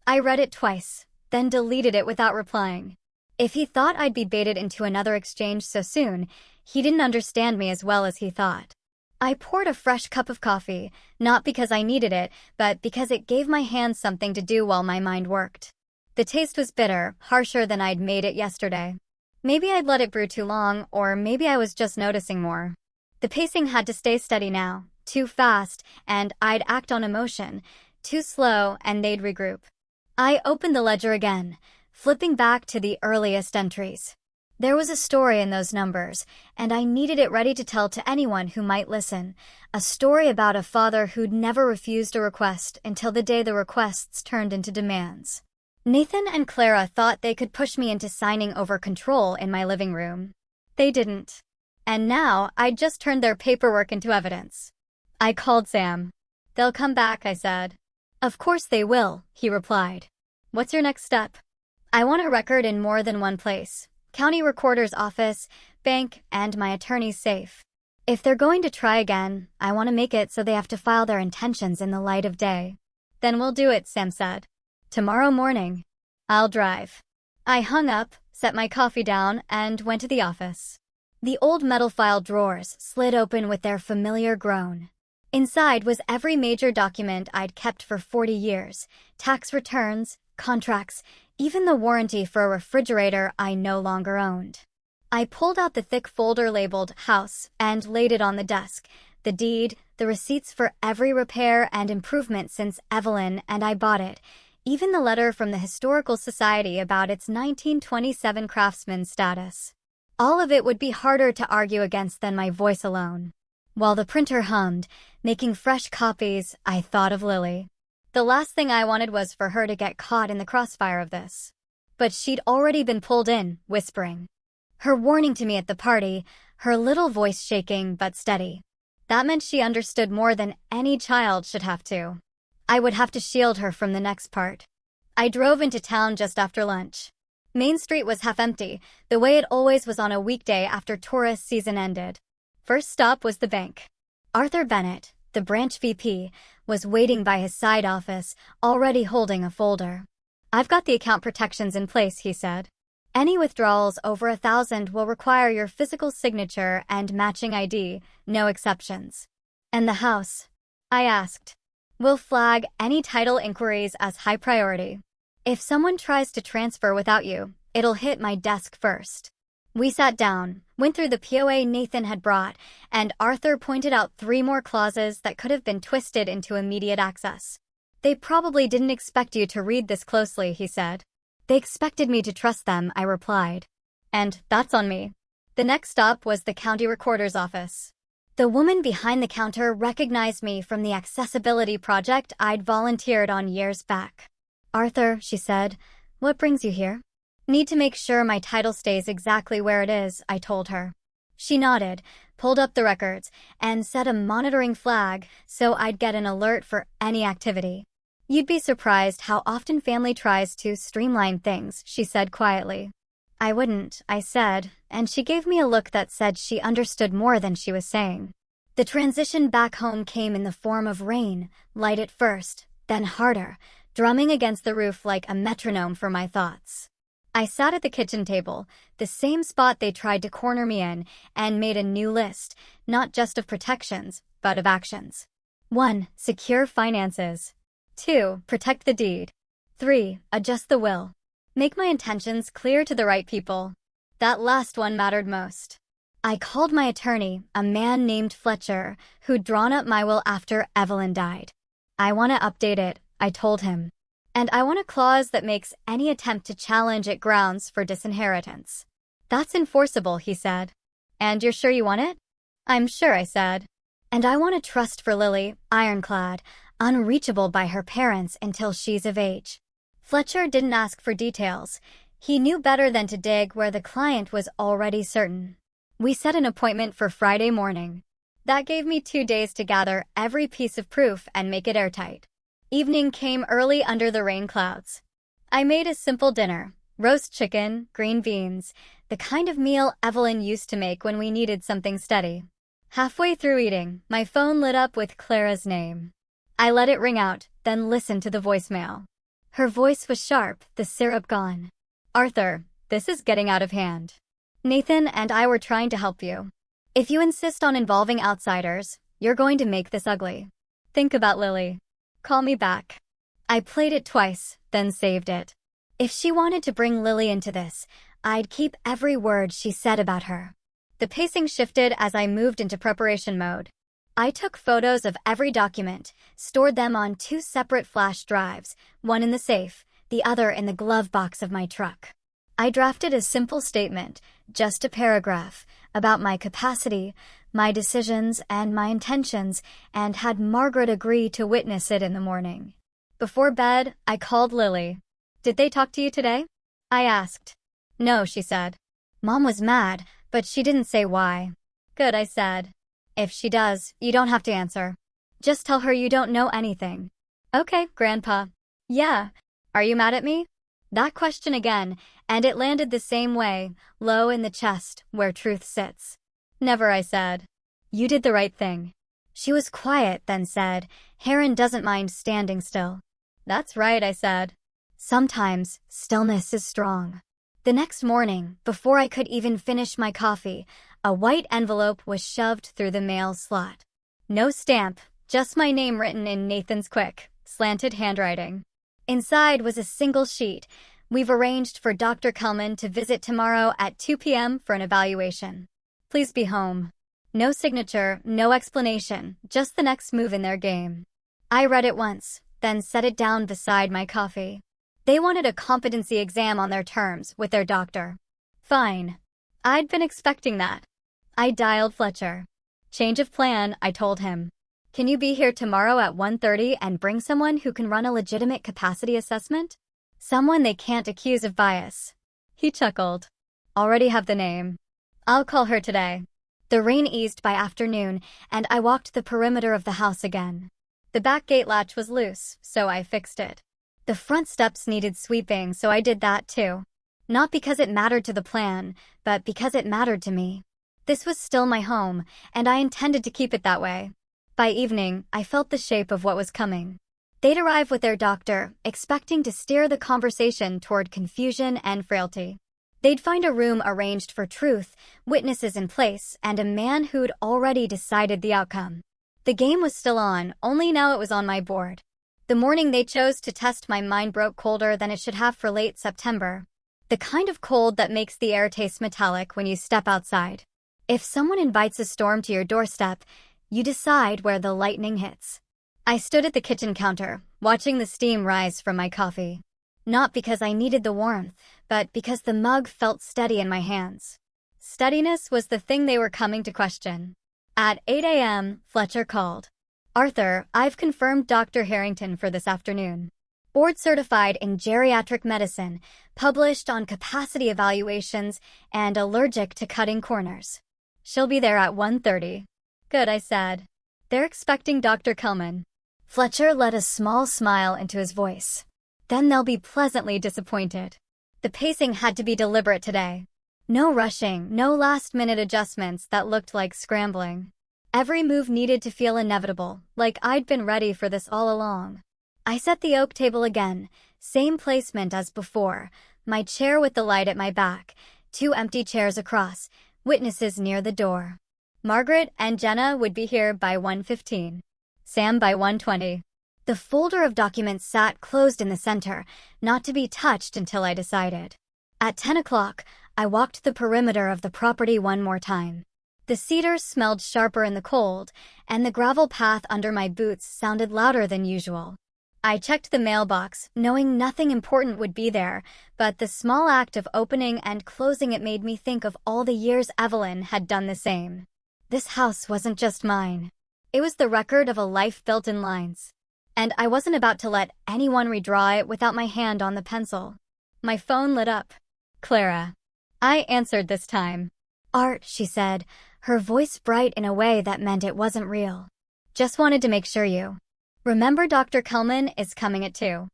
I read it twice, then deleted it without replying. If he thought I'd be baited into another exchange so soon, he didn't understand me as well as he thought. I poured a fresh cup of coffee, not because I needed it, but because it gave my hands something to do while my mind worked. The taste was bitter, harsher than I'd made it yesterday. Maybe I'd let it brew too long, or maybe I was just noticing more. The pacing had to stay steady now. Too fast, and I'd act on emotion. Too slow, and they'd regroup. I opened the ledger again, flipping back to the earliest entries. There was a story in those numbers, and I needed it ready to tell to anyone who might listen. A story about a father who'd never refused a request until the day the requests turned into demands. Nathan and Clara thought they could push me into signing over control in my living room. They didn't. And now I'd just turned their paperwork into evidence. I called Sam. "They'll come back," I said. "Of course they will," he replied. "What's your next step?" "I want a record in more than one place. County recorder's office, bank, and my attorney's safe. If they're going to try again, I want to make it so they have to file their intentions in the light of day." "Then we'll do it," Sam said. Tomorrow morning. I'll drive. I hung up, set my coffee down, and went to the office. The old metal file drawers slid open with their familiar groan. Inside was every major document I'd kept for 40 years, tax returns, contracts, even the warranty for a refrigerator I no longer owned. I pulled out the thick folder labeled House and laid it on the desk, the deed, the receipts for every repair and improvement since Evelyn and I bought it, even the letter from the Historical Society about its 1927 craftsman status. All of it would be harder to argue against than my voice alone. While the printer hummed, making fresh copies, I thought of Lily. The last thing I wanted was for her to get caught in the crossfire of this. But she'd already been pulled in, whispering. Her warning to me at the party, her little voice shaking but steady. That meant she understood more than any child should have to. I would have to shield her from the next part. I drove into town just after lunch. Main Street was half empty, the way it always was on a weekday after tourist season ended. First stop was the bank. Arthur Bennett, the branch VP, was waiting by his side office, already holding a folder. "I've got the account protections in place," he said. "Any withdrawals over 1,000 will require your physical signature and matching ID, no exceptions." "And the house?" I asked. "We'll flag any title inquiries as high priority. If someone tries to transfer without you, it'll hit my desk first." We sat down, went through the POA Nathan had brought, and Arthur pointed out 3 more clauses that could have been twisted into immediate access. "They probably didn't expect you to read this closely," he said. "They expected me to trust them," I replied. "And that's on me." The next stop was the county recorder's office. The woman behind the counter recognized me from the accessibility project I'd volunteered on years back. "Arthur," she said, "what brings you here?" "Need to make sure my title stays exactly where it is," I told her. She nodded, pulled up the records, and set a monitoring flag so I'd get an alert for any activity. "You'd be surprised how often family tries to streamline things," she said quietly. "I wouldn't," I said, and she gave me a look that said she understood more than she was saying. The transition back home came in the form of rain, light at first, then harder, drumming against the roof like a metronome for my thoughts. I sat at the kitchen table, the same spot they tried to corner me in, and made a new list, not just of protections, but of actions. 1. Secure finances. 2. Protect the deed. 3. Adjust the will. Make my intentions clear to the right people. That last one mattered most. I called my attorney, a man named Fletcher, who'd drawn up my will after Evelyn died. "I want to update it," I told him. "And I want a clause that makes any attempt to challenge it grounds for disinheritance." "That's enforceable," he said. "And you're sure you want it?" "I'm sure," I said. "And I want a trust for Lily, ironclad, unreachable by her parents until she's of age." Fletcher didn't ask for details. He knew better than to dig where the client was already certain. We set an appointment for Friday morning. That gave me 2 days to gather every piece of proof and make it airtight. Evening came early under the rain clouds. I made a simple dinner, roast chicken, green beans, the kind of meal Evelyn used to make when we needed something steady. Halfway through eating, my phone lit up with Clara's name. I let it ring out, then listened to the voicemail. Her voice was sharp, the syrup gone. "Arthur, this is getting out of hand. Nathan and I were trying to help you. If you insist on involving outsiders, you're going to make this ugly. Think about Lily. Call me back." I played it twice, then saved it. If she wanted to bring Lily into this, I'd keep every word she said about her. The pacing shifted as I moved into preparation mode. I took photos of every document, stored them on 2 separate flash drives, one in the safe, the other in the glove box of my truck. I drafted a simple statement, just a paragraph, about my capacity, my decisions, and my intentions, and had Margaret agree to witness it in the morning. Before bed, I called Lily. "Did they talk to you today?" I asked. "No," she said. "Mom was mad, but she didn't say why." "Good," I said. "If she does, you don't have to answer. Just tell her you don't know anything." "Okay, Grandpa." "Yeah. Are you mad at me?" That question again, and it landed the same way, low in the chest, where truth sits. "Never," I said. "You did the right thing." She was quiet, then said, "Heron doesn't mind standing still." "That's right," I said. Sometimes, stillness is strong. The next morning, before I could even finish my coffee, a white envelope was shoved through the mail slot. No stamp, just my name written in Nathan's quick, slanted handwriting. Inside was a single sheet. We've arranged for Dr. Kelman to visit tomorrow at 2 p.m. for an evaluation. Please be home. No signature, no explanation, just the next move in their game. I read it once, then set it down beside my coffee. They wanted a competency exam on their terms with their doctor. Fine. I'd been expecting that. I dialed Fletcher. Change of plan, I told him. Can you be here tomorrow at 1:30 and bring someone who can run a legitimate capacity assessment? Someone they can't accuse of bias. He chuckled. Already have the name. I'll call her today. The rain eased by afternoon, and I walked the perimeter of the house again. The back gate latch was loose, so I fixed it. The front steps needed sweeping, so I did that too. Not because it mattered to the plan, but because it mattered to me. This was still my home, and I intended to keep it that way. By evening, I felt the shape of what was coming. They'd arrive with their doctor, expecting to steer the conversation toward confusion and frailty. They'd find a room arranged for truth, witnesses in place, and a man who'd already decided the outcome. The game was still on, only now it was on my board. The morning they chose to test my mind broke colder than it should have for late September. The kind of cold that makes the air taste metallic when you step outside. If someone invites a storm to your doorstep, you decide where the lightning hits. I stood at the kitchen counter, watching the steam rise from my coffee. Not because I needed the warmth, but because the mug felt steady in my hands. Steadiness was the thing they were coming to question. At 8 a.m., Fletcher called. Arthur, I've confirmed Dr. Harrington for this afternoon. Board certified in geriatric medicine, published on capacity evaluations, and allergic to cutting corners. She'll be there at 1:30. Good, I said. They're expecting Dr. Kelman. Fletcher let a small smile into his voice. Then they'll be pleasantly disappointed. The pacing had to be deliberate today. No rushing, no last-minute adjustments that looked like scrambling. Every move needed to feel inevitable, like I'd been ready for this all along. I set the oak table again, same placement as before, my chair with the light at my back, 2 empty chairs across, witnesses near the door. Margaret and Jenna would be here by 1:15. Sam by 1:20. The folder of documents sat closed in the center, not to be touched until I decided. At 10 o'clock, I walked the perimeter of the property one more time. The cedars smelled sharper in the cold, and the gravel path under my boots sounded louder than usual. I checked the mailbox, knowing nothing important would be there, but the small act of opening and closing it made me think of all the years Evelyn had done the same. This house wasn't just mine. It was the record of a life built in lines. And I wasn't about to let anyone redraw it without my hand on the pencil. My phone lit up. Clara. I answered this time. Art, she said, her voice bright in a way that meant it wasn't real. Just wanted to make sure you. Remember Dr. Kelman is coming at 2.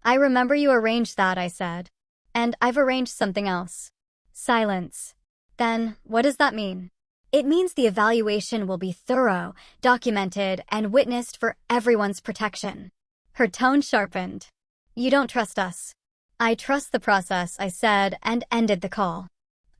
I remember you arranged that, I said. And I've arranged something else. Silence. Then, what does that mean? It means the evaluation will be thorough, documented, and witnessed for everyone's protection. Her tone sharpened. You don't trust us. I trust the process, I said, and ended the call.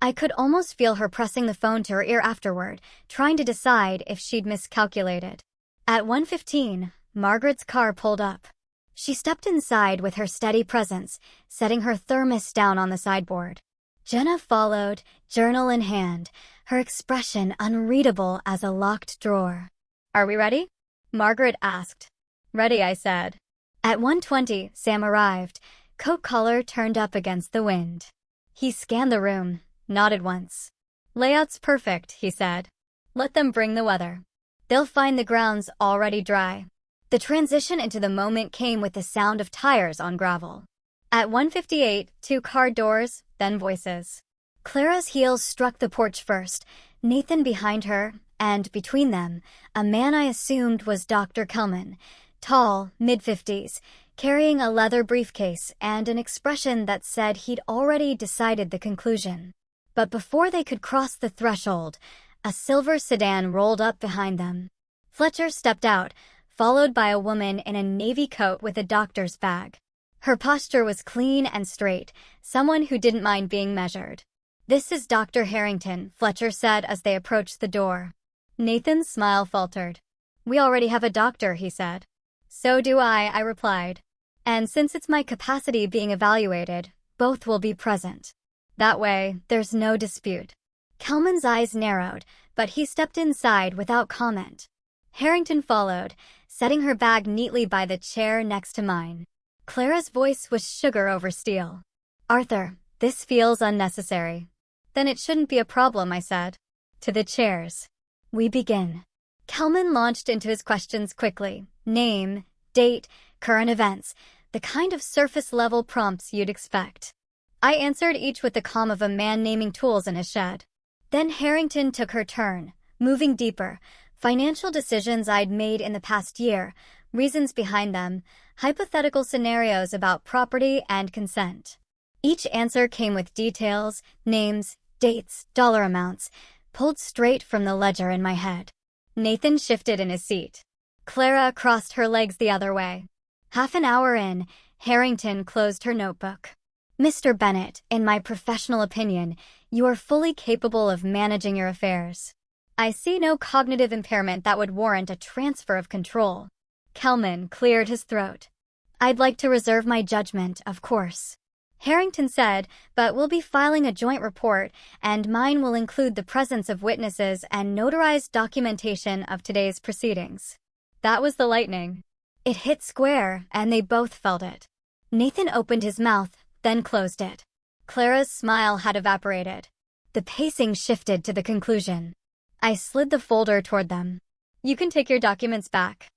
I could almost feel her pressing the phone to her ear afterward, trying to decide if she'd miscalculated. At 1:15, Margaret's car pulled up. She stepped inside with her steady presence, setting her thermos down on the sideboard. Jenna followed, journal in hand, her expression unreadable as a locked drawer. Are we ready? Margaret asked. Ready, I said. At 1:20, Sam arrived, coat collar turned up against the wind. He scanned the room, nodded once. Layout's perfect, he said. Let them bring the weather. They'll find the grounds already dry. The transition into the moment came with the sound of tires on gravel. At 1:58, 2 car doors, then voices. Clara's heels struck the porch first, Nathan behind her, and between them, a man I assumed was Dr. Kelman, tall, mid-50s, carrying a leather briefcase and an expression that said he'd already decided the conclusion. But before they could cross the threshold, a silver sedan rolled up behind them. Fletcher stepped out, followed by a woman in a navy coat with a doctor's bag. Her posture was clean and straight, someone who didn't mind being measured. "This is Dr. Harrington," Fletcher said as they approached the door. Nathan's smile faltered. "We already have a doctor," he said. "So do I replied. "And since it's my capacity being evaluated, both will be present. That way, there's no dispute." Kelman's eyes narrowed, but he stepped inside without comment. Harrington followed, setting her bag neatly by the chair next to mine. Clara's voice was sugar over steel. "Arthur, this feels unnecessary." "Then it shouldn't be a problem," I said. "To the chairs." "We begin." Kelman launched into his questions quickly. Name, date, current events, the kind of surface-level prompts you'd expect. I answered each with the calm of a man naming tools in his shed. Then Harrington took her turn, moving deeper. Financial decisions I'd made in the past year, reasons behind them, hypothetical scenarios about property and consent. Each answer came with details, names, dates, dollar amounts, pulled straight from the ledger in my head. Nathan shifted in his seat. Clara crossed her legs the other way. Half an hour in, Harrington closed her notebook. "Mr. Bennett, in my professional opinion, you are fully capable of managing your affairs. I see no cognitive impairment that would warrant a transfer of control." Kelman cleared his throat. "I'd like to reserve my judgment, of course," Harrington said, "but we'll be filing a joint report, and mine will include the presence of witnesses and notarized documentation of today's proceedings." That was the lightning. It hit square, and they both felt it. Nathan opened his mouth, then closed it. Clara's smile had evaporated. The pacing shifted to the conclusion. I slid the folder toward them. "You can take your documents back.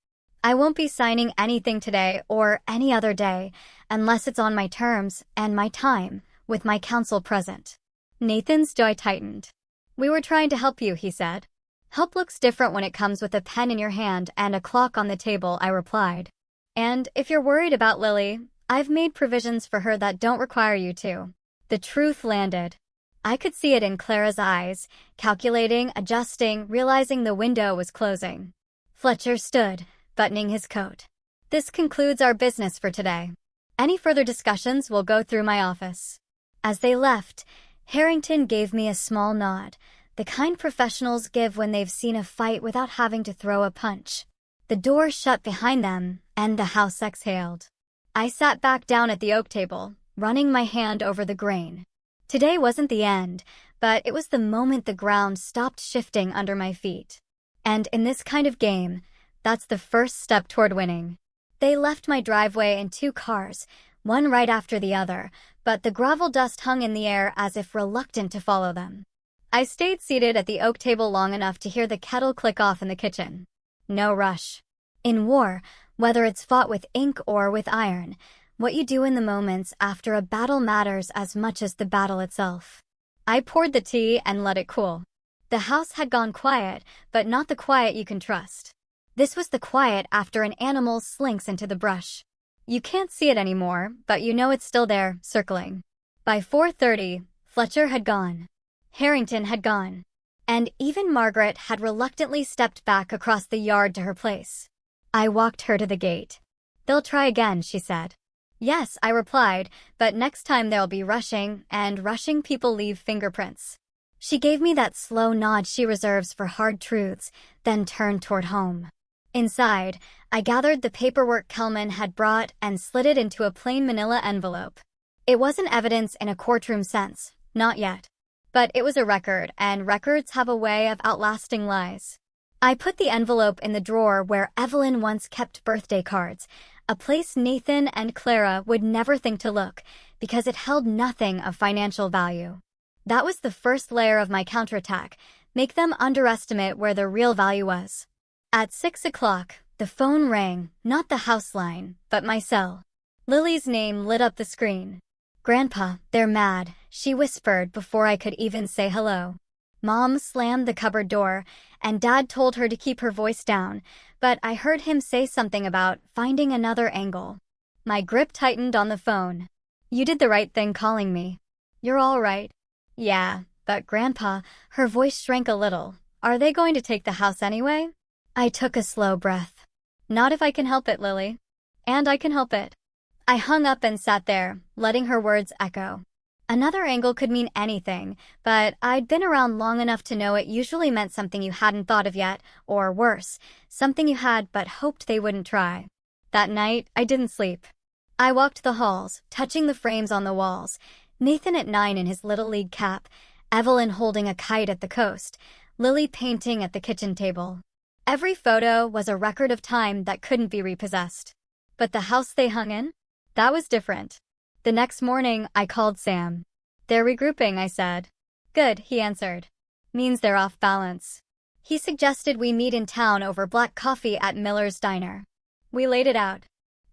I won't be signing anything today or any other day unless it's on my terms and my time, with my counsel present." Nathan's jaw tightened. "We were trying to help you," he said. "Help looks different when it comes with a pen in your hand and a clock on the table," I replied. "And if you're worried about Lily, I've made provisions for her that don't require you to." The truth landed. I could see it in Clara's eyes, calculating, adjusting, realizing the window was closing. Fletcher stood, buttoning his coat. "This concludes our business for today. Any further discussions will go through my office." As they left, Harrington gave me a small nod, the kind professionals give when they've seen a fight without having to throw a punch. The door shut behind them, and the house exhaled. I sat back down at the oak table, running my hand over the grain. Today wasn't the end, but it was the moment the ground stopped shifting under my feet. And in this kind of game, that's the first step toward winning. They left my driveway in 2 cars, one right after the other, but the gravel dust hung in the air as if reluctant to follow them. I stayed seated at the oak table long enough to hear the kettle click off in the kitchen. No rush. In war, whether it's fought with ink or with iron, what you do in the moments after a battle matters as much as the battle itself. I poured the tea and let it cool. The house had gone quiet, but not the quiet you can trust. This was the quiet after an animal slinks into the brush. You can't see it anymore, but you know it's still there, circling. By 4:30, Fletcher had gone. Harrington had gone. And even Margaret had reluctantly stepped back across the yard to her place. I walked her to the gate. "They'll try again," she said. "Yes," I replied, "but next time there'll be rushing, and rushing people leave fingerprints." She gave me that slow nod she reserves for hard truths, then turned toward home. Inside, I gathered the paperwork Kelman had brought and slid it into a plain manila envelope. It wasn't evidence in a courtroom sense, not yet. But it was a record, and records have a way of outlasting lies. I put the envelope in the drawer where Evelyn once kept birthday cards, a place Nathan and Clara would never think to look, because it held nothing of financial value. That was the first layer of my counterattack, make them underestimate where the real value was. At 6 o'clock, the phone rang, not the house line, but my cell. Lily's name lit up the screen. "Grandpa, they're mad," she whispered before I could even say hello. Mom slammed the cupboard door, and Dad told her to keep her voice down, but I heard him say something about finding another angle. My grip tightened on the phone. "You did the right thing calling me. You're all right." "Yeah, but Grandpa," her voice shrank a little. "Are they going to take the house anyway?" I took a slow breath. "Not if I can help it, Lily. And I can help it." I hung up and sat there, letting her words echo. Another angle could mean anything, but I'd been around long enough to know it usually meant something you hadn't thought of yet, or worse, something you had but hoped they wouldn't try. That night, I didn't sleep. I walked the halls, touching the frames on the walls. Nathan at 9 in his Little League cap, Evelyn holding a kite at the coast, Lily painting at the kitchen table. Every photo was a record of time that couldn't be repossessed. But the house they hung in? That was different. The next morning, I called Sam. "They're regrouping," I said. "Good," he answered. "Means they're off balance." He suggested we meet in town over black coffee at Miller's Diner. We laid it out.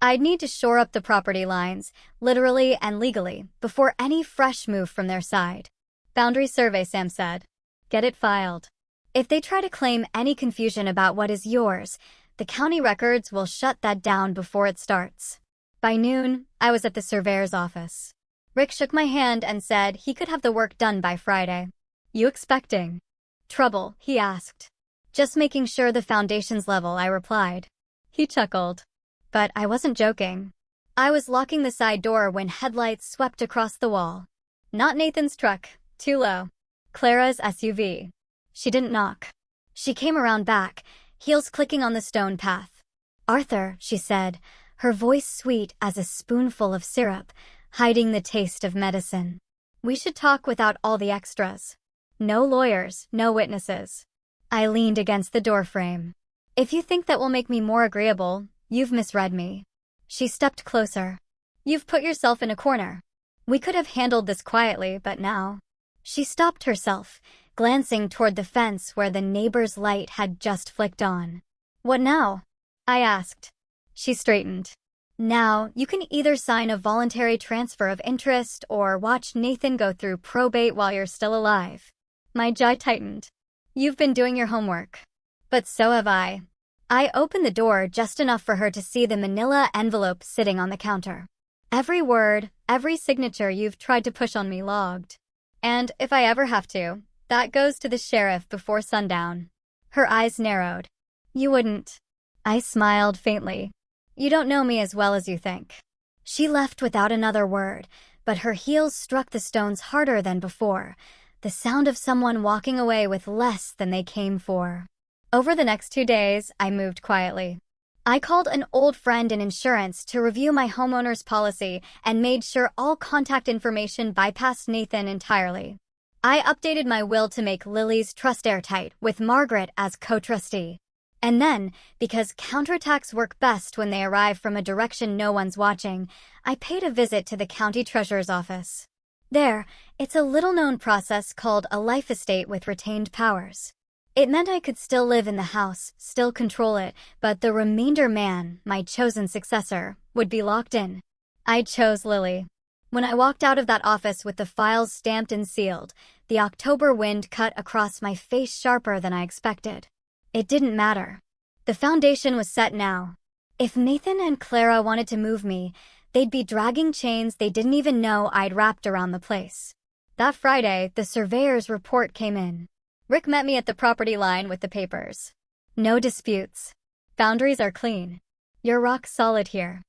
I'd need to shore up the property lines, literally and legally, before any fresh move from their side. "Boundary survey," Sam said. "Get it filed. If they try to claim any confusion about what is yours, the county records will shut that down before it starts." By noon, I was at the surveyor's office. Rick shook my hand and said he could have the work done by Friday. "You expecting trouble?" he asked. "Just making sure the foundation's level," I replied. He chuckled. But I wasn't joking. I was locking the side door when headlights swept across the wall. Not Nathan's truck, too low. Clara's SUV. She didn't knock. She came around back, heels clicking on the stone path. "Arthur," she said, her voice sweet as a spoonful of syrup, hiding the taste of medicine. "We should talk without all the extras. No lawyers, no witnesses." I leaned against the doorframe. "If you think that will make me more agreeable, you've misread me." She stepped closer. "You've put yourself in a corner. We could have handled this quietly, but now." She stopped herself, glancing toward the fence where the neighbor's light had just flicked on. "What now?" I asked. She straightened. "Now, you can either sign a voluntary transfer of interest or watch Nathan go through probate while you're still alive." My jaw tightened. "You've been doing your homework." "But so have I." I opened the door just enough for her to see the manila envelope sitting on the counter. "Every word, every signature you've tried to push on me logged. And if I ever have to, that goes to the sheriff before sundown." Her eyes narrowed. "You wouldn't." I smiled faintly. "You don't know me as well as you think." She left without another word, but her heels struck the stones harder than before, the sound of someone walking away with less than they came for. Over the next 2 days, I moved quietly. I called an old friend in insurance to review my homeowner's policy and made sure all contact information bypassed Nathan entirely. I updated my will to make Lily's trust airtight, with Margaret as co-trustee. And then, because counterattacks work best when they arrive from a direction no one's watching, I paid a visit to the county treasurer's office. There, it's a little-known process called a life estate with retained powers. It meant I could still live in the house, still control it, but the remainder man, my chosen successor, would be locked in. I chose Lily. When I walked out of that office with the files stamped and sealed, the October wind cut across my face sharper than I expected. It didn't matter. The foundation was set now. If Nathan and Clara wanted to move me, they'd be dragging chains they didn't even know I'd wrapped around the place. That Friday, the surveyor's report came in. Rick met me at the property line with the papers. "No disputes. Boundaries are clean. You're rock solid here."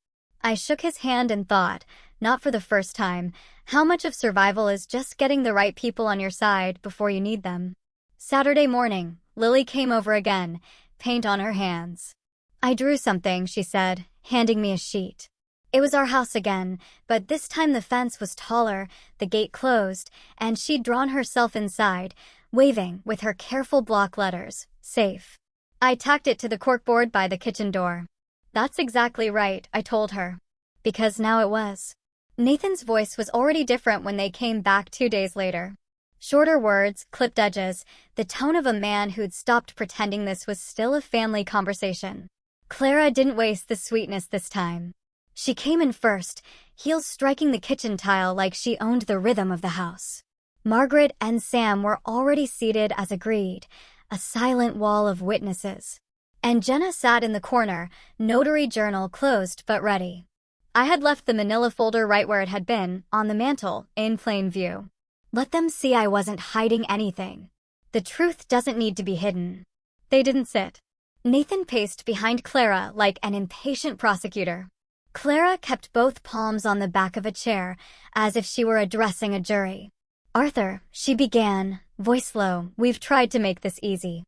I shook his hand and thought, not for the first time, how much of survival is just getting the right people on your side before you need them. Saturday morning, Lily came over again, paint on her hands. "I drew something," she said, handing me a sheet. It was our house again, but this time the fence was taller, the gate closed, and she'd drawn herself inside, waving with her careful block letters, "Safe." I tacked it to the corkboard by the kitchen door. "That's exactly right," I told her. Because now it was. Nathan's voice was already different when they came back 2 days later. Shorter words, clipped edges, the tone of a man who'd stopped pretending this was still a family conversation. Clara didn't waste the sweetness this time. She came in first, heels striking the kitchen tile like she owned the rhythm of the house. Margaret and Sam were already seated as agreed, a silent wall of witnesses. And Jenna sat in the corner, notary journal closed but ready. I had left the manila folder right where it had been, on the mantel, in plain view. Let them see I wasn't hiding anything. The truth doesn't need to be hidden. They didn't sit. Nathan paced behind Clara like an impatient prosecutor. Clara kept both palms on the back of a chair, as if she were addressing a jury. "Arthur," she began, voice low, "we've tried to make this easy."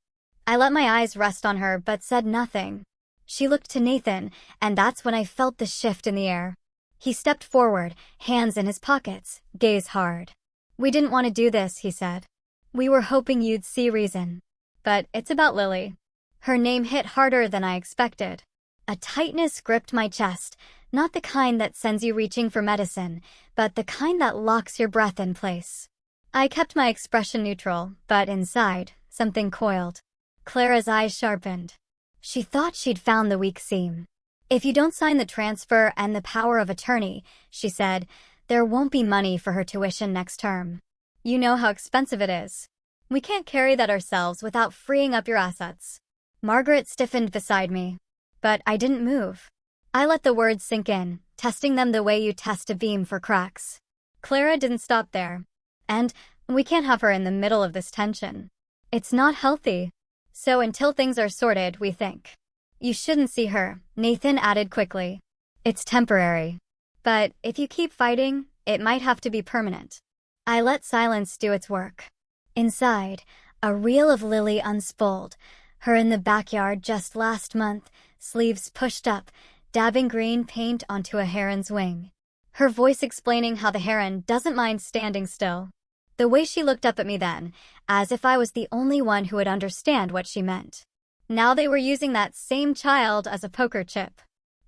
I let my eyes rest on her but said nothing. She looked to Nathan, and that's when I felt the shift in the air. He stepped forward, hands in his pockets, gaze hard. "We didn't want to do this," he said. "We were hoping you'd see reason. But it's about Lily." Her name hit harder than I expected. A tightness gripped my chest, not the kind that sends you reaching for medicine, but the kind that locks your breath in place. I kept my expression neutral, but inside, something coiled. Clara's eyes sharpened. She thought she'd found the weak seam. "If you don't sign the transfer and the power of attorney," she said, "there won't be money for her tuition next term. You know how expensive it is. We can't carry that ourselves without freeing up your assets." Margaret stiffened beside me. But I didn't move. I let the words sink in, testing them the way you test a beam for cracks. Clara didn't stop there. "And we can't have her in the middle of this tension. It's not healthy. So until things are sorted, we think." "You shouldn't see her," Nathan added quickly. "It's temporary. But if you keep fighting, it might have to be permanent." I let silence do its work. Inside, a reel of Lily unspoolled, her in the backyard just last month, sleeves pushed up, dabbing green paint onto a heron's wing. Her voice explaining how the heron doesn't mind standing still. The way she looked up at me then, as if I was the only one who would understand what she meant. Now they were using that same child as a poker chip.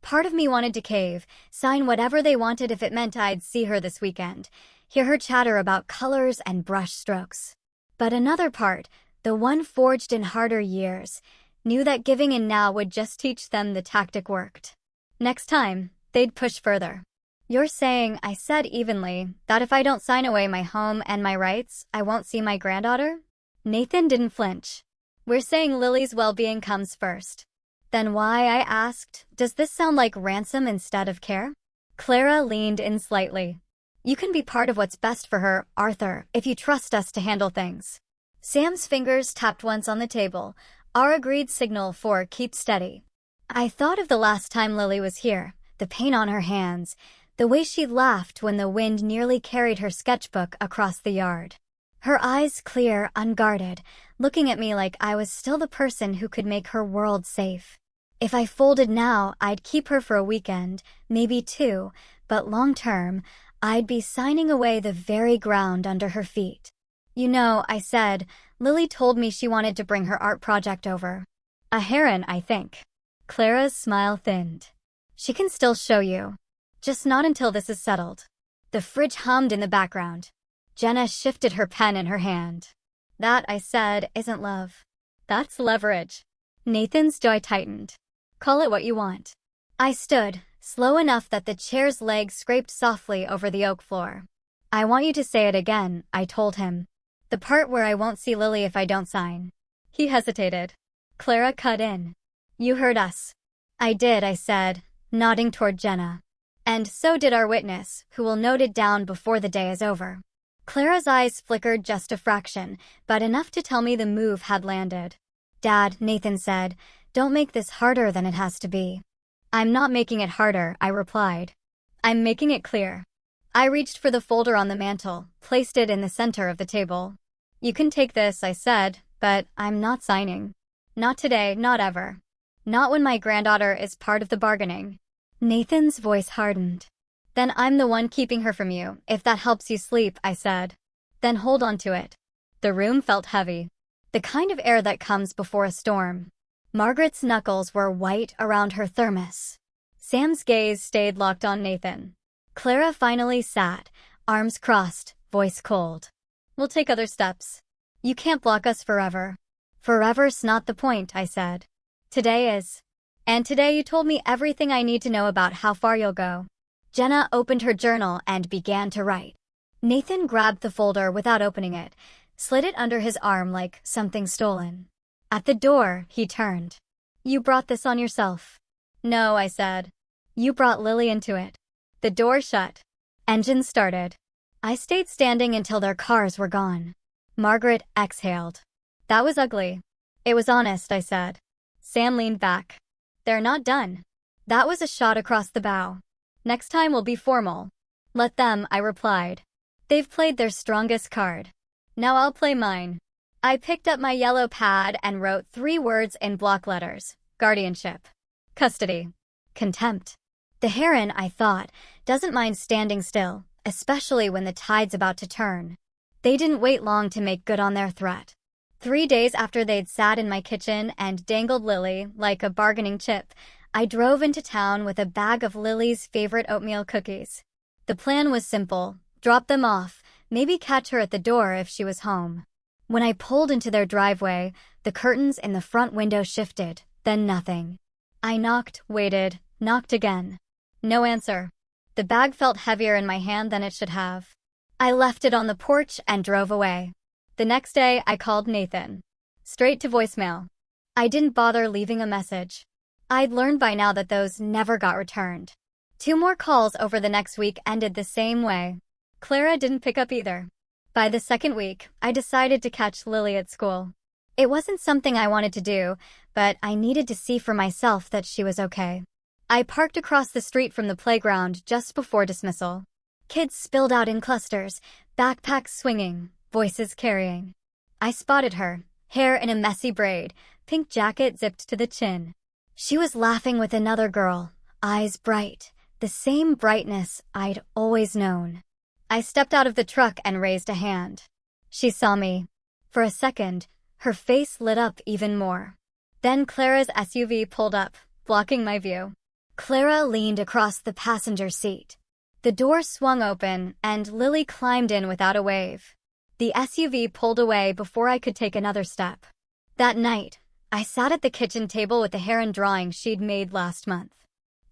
Part of me wanted to cave, sign whatever they wanted if it meant I'd see her this weekend, hear her chatter about colors and brush strokes. But another part, the one forged in harder years, knew that giving in now would just teach them the tactic worked. Next time, they'd push further. "You're saying," I said evenly, "that if I don't sign away my home and my rights, I won't see my granddaughter?" Nathan didn't flinch. "We're saying Lily's well-being comes first." "Then why," I asked, "does this sound like ransom instead of care?" Clara leaned in slightly. "You can be part of what's best for her, Arthur, if you trust us to handle things." Sam's fingers tapped once on the table, our agreed signal for keep steady. I thought of the last time Lily was here, the pain on her hands, the way she laughed when the wind nearly carried her sketchbook across the yard. Her eyes clear, unguarded, looking at me like I was still the person who could make her world safe. If I folded now, I'd keep her for a weekend, maybe two, but long-term, I'd be signing away the very ground under her feet. "You know," I said, "Lily told me she wanted to bring her art project over. A heron, I think." Clara's smile thinned. "She can still show you. Just not until this is settled." The fridge hummed in the background. Jenna shifted her pen in her hand. "That," I said, "isn't love. That's leverage." Nathan's jaw tightened. "Call it what you want." I stood, slow enough that the chair's legs scraped softly over the oak floor. "I want you to say it again," I told him. "The part where I won't see Lily if I don't sign." He hesitated. Clara cut in. "You heard us." "I did," I said, nodding toward Jenna. "And so did our witness, who will note it down before the day is over." Clara's eyes flickered just a fraction, but enough to tell me the move had landed. "Dad," Nathan said, "don't make this harder than it has to be." "I'm not making it harder," I replied. "I'm making it clear." I reached for the folder on the mantel, placed it in the center of the table. "You can take this," I said, "but I'm not signing. Not today, not ever. Not when my granddaughter is part of the bargaining." Nathan's voice hardened. "Then I'm the one keeping her from you, if that helps you sleep," I said. "Then hold on to it." The room felt heavy. The kind of air that comes before a storm. Margaret's knuckles were white around her thermos. Sam's gaze stayed locked on Nathan. Clara finally sat, arms crossed, voice cold. "We'll take other steps. You can't block us forever." "Forever's not the point," I said. "Today is. And today you told me everything I need to know about how far you'll go." Jenna opened her journal and began to write. Nathan grabbed the folder without opening it, slid it under his arm like something stolen. At the door, he turned. "You brought this on yourself." "No," I said. "You brought Lily into it." The door shut. Engines started. I stayed standing until their cars were gone. Margaret exhaled. "That was ugly." "It was honest," I said. Sam leaned back. "They're not done." That was a shot across the bow. Next time will be formal. Let them, I replied. They've played their strongest card. Now I'll play mine. I picked up my yellow pad and wrote 3 words in block letters. Guardianship. Custody. Contempt. The heron, I thought, doesn't mind standing still, especially when the tide's about to turn. They didn't wait long to make good on their threat. 3 days after they'd sat in my kitchen and dangled Lily like a bargaining chip, I drove into town with a bag of Lily's favorite oatmeal cookies. The plan was simple: drop them off, maybe catch her at the door if she was home. When I pulled into their driveway, the curtains in the front window shifted, then nothing. I knocked, waited, knocked again. No answer. The bag felt heavier in my hand than it should have. I left it on the porch and drove away. The next day, I called Nathan. Straight to voicemail. I didn't bother leaving a message. I'd learned by now that those never got returned. 2 more calls over the next week ended the same way. Clara didn't pick up either. By the 2nd week, I decided to catch Lily at school. It wasn't something I wanted to do, but I needed to see for myself that she was okay. I parked across the street from the playground just before dismissal. Kids spilled out in clusters, backpacks swinging, voices carrying. I spotted her, hair in a messy braid, pink jacket zipped to the chin. She was laughing with another girl, eyes bright, the same brightness I'd always known. I stepped out of the truck and raised a hand. She saw me. For a second, her face lit up even more. Then Clara's SUV pulled up, blocking my view. Clara leaned across the passenger seat. The door swung open, and Lily climbed in without a wave. The SUV pulled away before I could take another step. That night, I sat at the kitchen table with the heron drawing she'd made last month.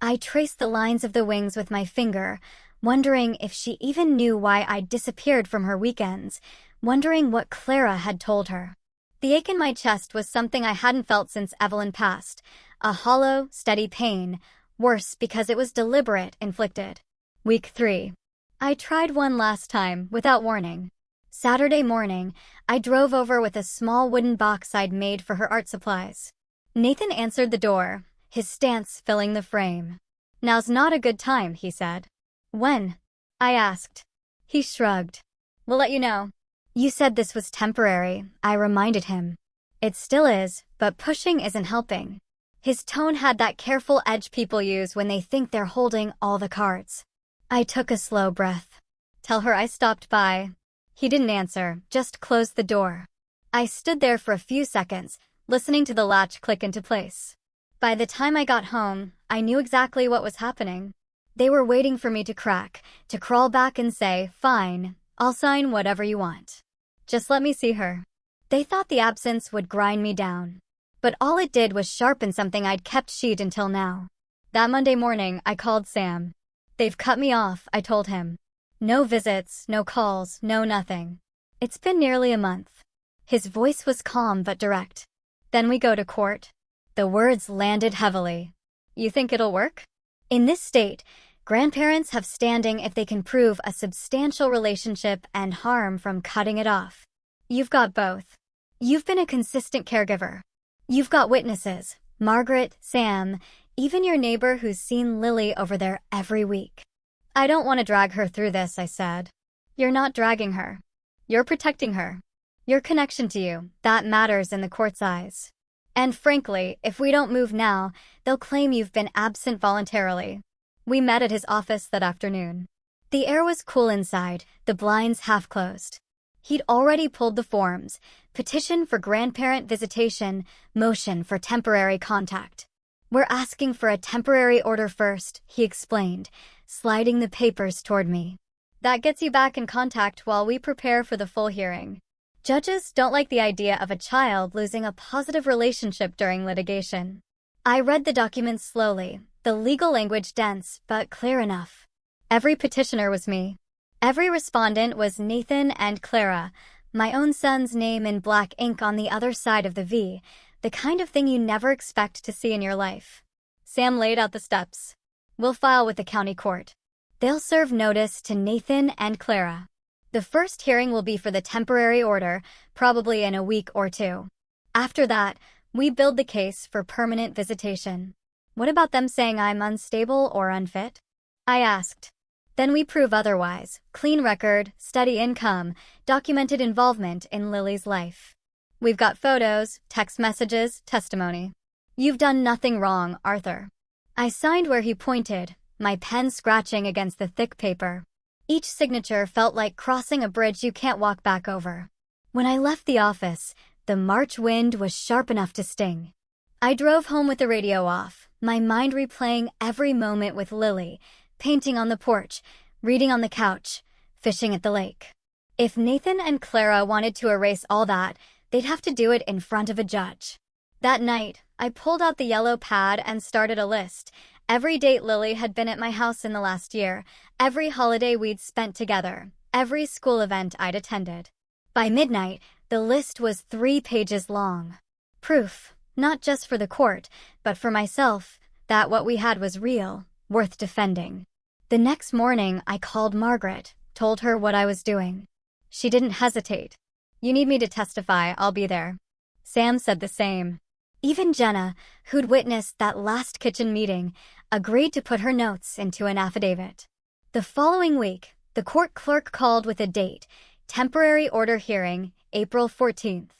I traced the lines of the wings with my finger, wondering if she even knew why I'd disappeared from her weekends, wondering what Clara had told her. The ache in my chest was something I hadn't felt since Evelyn passed, a hollow, steady pain, worse because it was deliberate, inflicted. Week 3. I tried one last time, without warning. Saturday morning, I drove over with a small wooden box I'd made for her art supplies. Nathan answered the door, his stance filling the frame. Now's not a good time, he said. When? I asked. He shrugged. We'll let you know. You said this was temporary, I reminded him. It still is, but pushing isn't helping. His tone had that careful edge people use when they think they're holding all the cards. I took a slow breath. Tell her I stopped by. He didn't answer, just closed the door. I stood there for a few seconds, listening to the latch click into place. By the time I got home, I knew exactly what was happening. They were waiting for me to crack, to crawl back and say, fine, I'll sign whatever you want. Just let me see her. They thought the absence would grind me down. But all it did was sharpen something I'd kept sheet until now. That Monday morning, I called Sam. They've cut me off, I told him. No visits, no calls, no nothing. It's been nearly a month. His voice was calm but direct. Then we go to court. The words landed heavily. You think it'll work? In this state, grandparents have standing if they can prove a substantial relationship and harm from cutting it off. You've got both. You've been a consistent caregiver. You've got witnesses, Margaret, Sam, even your neighbor who's seen Lily over there every week. I don't want to drag her through this, I said. You're not dragging her. You're protecting her. Your connection to you, that matters in the court's eyes. And frankly, if we don't move now, they'll claim you've been absent voluntarily. We met at his office that afternoon. The air was cool inside, the blinds half closed. He'd already pulled the forms: petition for grandparent visitation, motion for temporary contact. We're asking for a temporary order first, he explained, sliding the papers toward me. That gets you back in contact while we prepare for the full hearing. Judges don't like the idea of a child losing a positive relationship during litigation. I read the documents slowly, the legal language dense but clear enough. Every petitioner was me. Every respondent was Nathan and Clara, my own son's name in black ink on the other side of the V, the kind of thing you never expect to see in your life. Sam laid out the steps. We'll file with the county court. They'll serve notice to Nathan and Clara. The first hearing will be for the temporary order, probably in a week or 2. After that, we build the case for permanent visitation. What about them saying I'm unstable or unfit? I asked. Then we prove otherwise. Clean record, steady income, documented involvement in Lily's life. We've got photos, text messages, testimony. You've done nothing wrong, Arthur. I signed where he pointed, my pen scratching against the thick paper. Each signature felt like crossing a bridge you can't walk back over. When I left the office, the March wind was sharp enough to sting. I drove home with the radio off, my mind replaying every moment with Lily, painting on the porch, reading on the couch, fishing at the lake. If Nathan and Clara wanted to erase all that, they'd have to do it in front of a judge. That night, I pulled out the yellow pad and started a list. Every date Lily had been at my house in the last year, every holiday we'd spent together, every school event I'd attended. By midnight, the list was 3 pages long. Proof, not just for the court, but for myself, that what we had was real, worth defending. The next morning, I called Margaret, told her what I was doing. She didn't hesitate. You need me to testify, I'll be there. Sam said the same. Even Jenna, who'd witnessed that last kitchen meeting, agreed to put her notes into an affidavit. The following week, the court clerk called with a date, temporary order hearing, April 14th.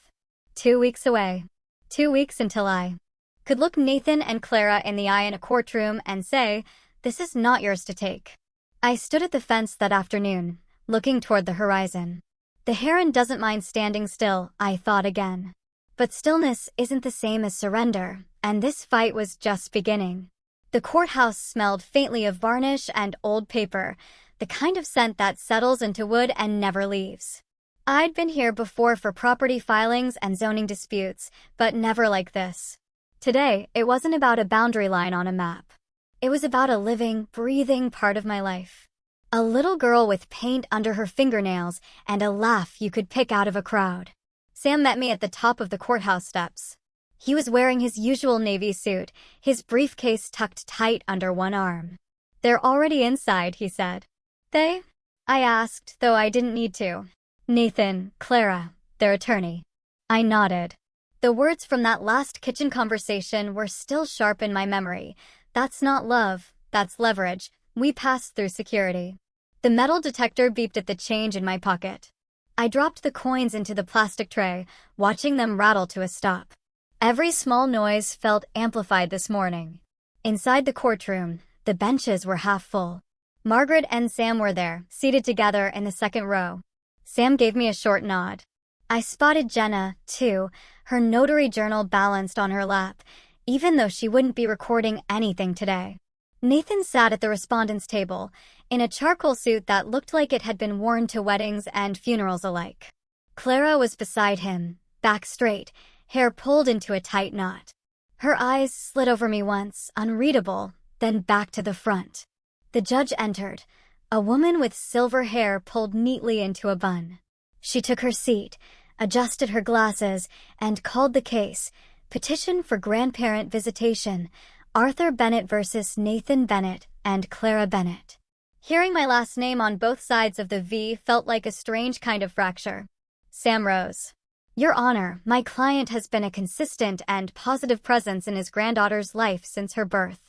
2 weeks away. 2 weeks until I could look Nathan and Clara in the eye in a courtroom and say, this is not yours to take. I stood at the fence that afternoon, looking toward the horizon. The heron doesn't mind standing still, I thought again. But stillness isn't the same as surrender, and this fight was just beginning. The courthouse smelled faintly of varnish and old paper, the kind of scent that settles into wood and never leaves. I'd been here before for property filings and zoning disputes, but never like this. Today, it wasn't about a boundary line on a map. It was about a living, breathing part of my life. A little girl with paint under her fingernails and a laugh you could pick out of a crowd. Sam met me at the top of the courthouse steps. He was wearing his usual navy suit, his briefcase tucked tight under one arm. They're already inside, he said. They? I asked, though I didn't need to. Nathan, Clara, their attorney. I nodded. The words from that last kitchen conversation were still sharp in my memory. That's not love, that's leverage. We passed through security. The metal detector beeped at the change in my pocket. I dropped the coins into the plastic tray, watching them rattle to a stop. Every small noise felt amplified this morning. Inside the courtroom, the benches were half full. Margaret and Sam were there, seated together in the second row. Sam gave me a short nod. I spotted Jenna, too, her notary journal balanced on her lap, even though she wouldn't be recording anything today. Nathan sat at the respondent's table, in a charcoal suit that looked like it had been worn to weddings and funerals alike. Clara was beside him, back straight, hair pulled into a tight knot. Her eyes slid over me once, unreadable, then back to the front. The judge entered, a woman with silver hair pulled neatly into a bun. She took her seat, adjusted her glasses, and called the case, Petition for Grandparent Visitation, Arthur Bennett versus Nathan Bennett and Clara Bennett. Hearing my last name on both sides of the V felt like a strange kind of fracture. Sam rose. Your Honor, my client has been a consistent and positive presence in his granddaughter's life since her birth.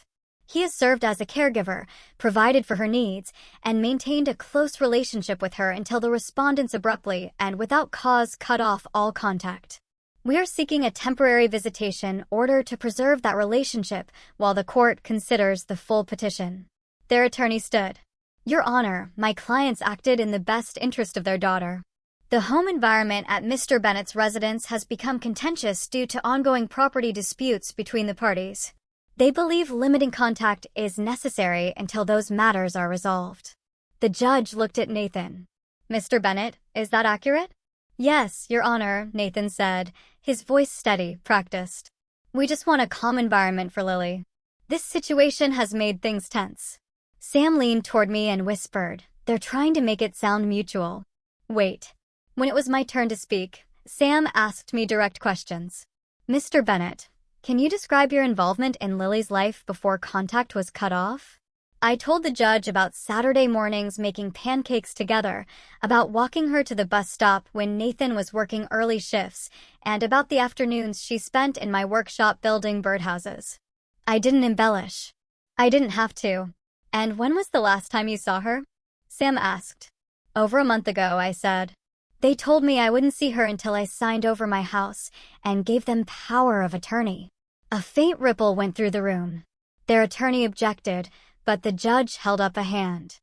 He has served as a caregiver, provided for her needs, and maintained a close relationship with her until the respondents abruptly and without cause cut off all contact. We are seeking a temporary visitation order to preserve that relationship while the court considers the full petition. Their attorney stood. Your Honor, my clients acted in the best interest of their daughter. The home environment at Mr. Bennett's residence has become contentious due to ongoing property disputes between the parties. They believe limiting contact is necessary until those matters are resolved. The judge looked at Nathan. Mr. Bennett, is that accurate? Yes, Your Honor, Nathan said, his voice steady, practiced. We just want a calm environment for Lily. This situation has made things tense. Sam leaned toward me and whispered, they're trying to make it sound mutual. Wait. When it was my turn to speak, Sam asked me direct questions. Mr. Bennett, can you describe your involvement in Lily's life before contact was cut off? I told the judge about Saturday mornings making pancakes together, about walking her to the bus stop when Nathan was working early shifts, and about the afternoons she spent in my workshop building birdhouses. I didn't embellish. I didn't have to. And when was the last time you saw her? Sam asked. Over a month ago, I said. They told me I wouldn't see her until I signed over my house and gave them power of attorney. A faint ripple went through the room. Their attorney objected, but the judge held up a hand.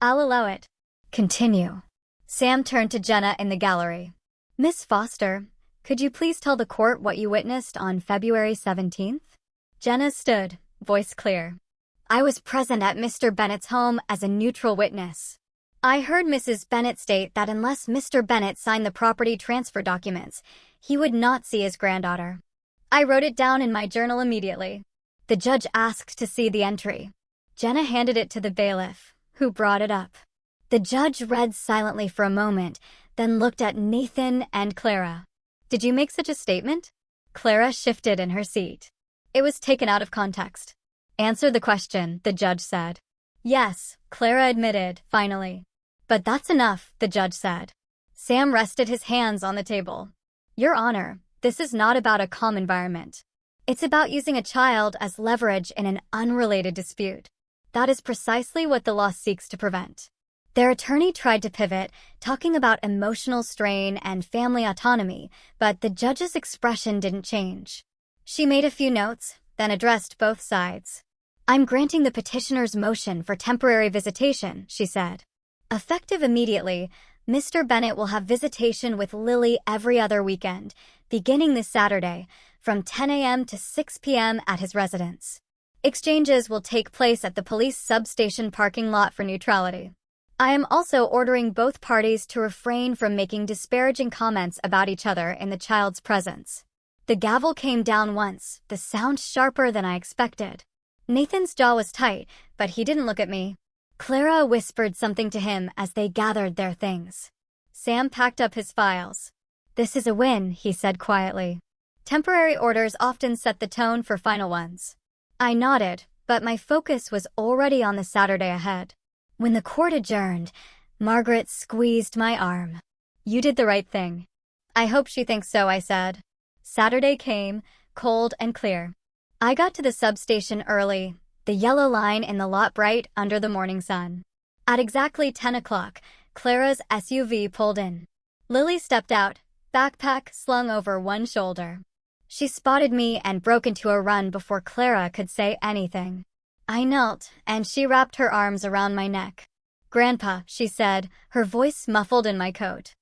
I'll allow it. Continue. Sam turned to Jenna in the gallery. Miss Foster, could you please tell the court what you witnessed on February 17th? Jenna stood, voice clear. I was present at Mr. Bennett's home as a neutral witness. I heard Mrs. Bennett state that unless Mr. Bennett signed the property transfer documents, he would not see his granddaughter. I wrote it down in my journal immediately. The judge asked to see the entry. Jenna handed it to the bailiff, who brought it up. The judge read silently for a moment, then looked at Nathan and Clara. Did you make such a statement? Clara shifted in her seat. It was taken out of context. Answer the question, the judge said. Yes, Clara admitted, finally. But that's enough, the judge said. Sam rested his hands on the table. Your Honor, this is not about a calm environment. It's about using a child as leverage in an unrelated dispute. That is precisely what the law seeks to prevent. Their attorney tried to pivot, talking about emotional strain and family autonomy, but the judge's expression didn't change. She made a few notes, then addressed both sides. I'm granting the petitioner's motion for temporary visitation, she said. Effective immediately, Mr. Bennett will have visitation with Lily every other weekend, beginning this Saturday, from 10 a.m. to 6 p.m. at his residence. Exchanges will take place at the police substation parking lot for neutrality. I am also ordering both parties to refrain from making disparaging comments about each other in the child's presence. The gavel came down once, the sound sharper than I expected. Nathan's jaw was tight, but he didn't look at me. Clara whispered something to him as they gathered their things. Sam packed up his files. This is a win, he said quietly. Temporary orders often set the tone for final ones. I nodded, but my focus was already on the Saturday ahead. When the court adjourned, Margaret squeezed my arm. You did the right thing. I hope she thinks so, I said. Saturday came, cold and clear. I got to the substation early, the yellow line in the lot bright under the morning sun. At exactly 10 o'clock, Clara's SUV pulled in. Lily stepped out, backpack slung over one shoulder. She spotted me and broke into a run before Clara could say anything. I knelt, and she wrapped her arms around my neck. Grandpa, she said, her voice muffled in my coat.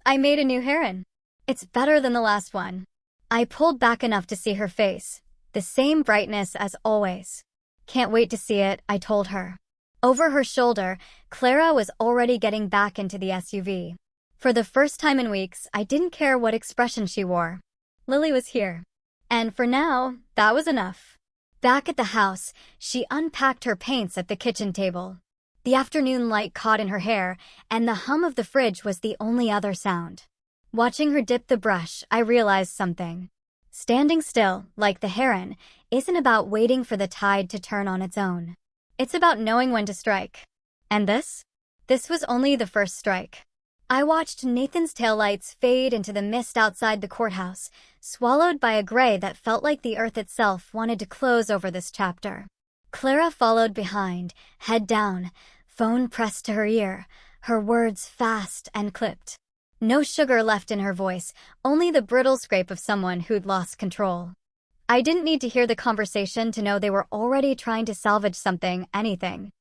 I made a new heron. It's better than the last one. I pulled back enough to see her face, the same brightness as always. Can't wait to see it, I told her. Over her shoulder, Clara was already getting back into the SUV. For the first time in weeks, I didn't care what expression she wore. Lily was here. And for now, that was enough. Back at the house, she unpacked her paints at the kitchen table. The afternoon light caught in her hair, and the hum of the fridge was the only other sound. Watching her dip the brush, I realized something. Standing still, like the heron, isn't about waiting for the tide to turn on its own. It's about knowing when to strike. And this? This was only the first strike. I watched Nathan's taillights fade into the mist outside the courthouse, swallowed by a gray that felt like the earth itself wanted to close over this chapter. Clara followed behind, head down, phone pressed to her ear, her words fast and clipped. No sugar left in her voice, only the brittle scrape of someone who'd lost control. I didn't need to hear the conversation to know they were already trying to salvage something, anything.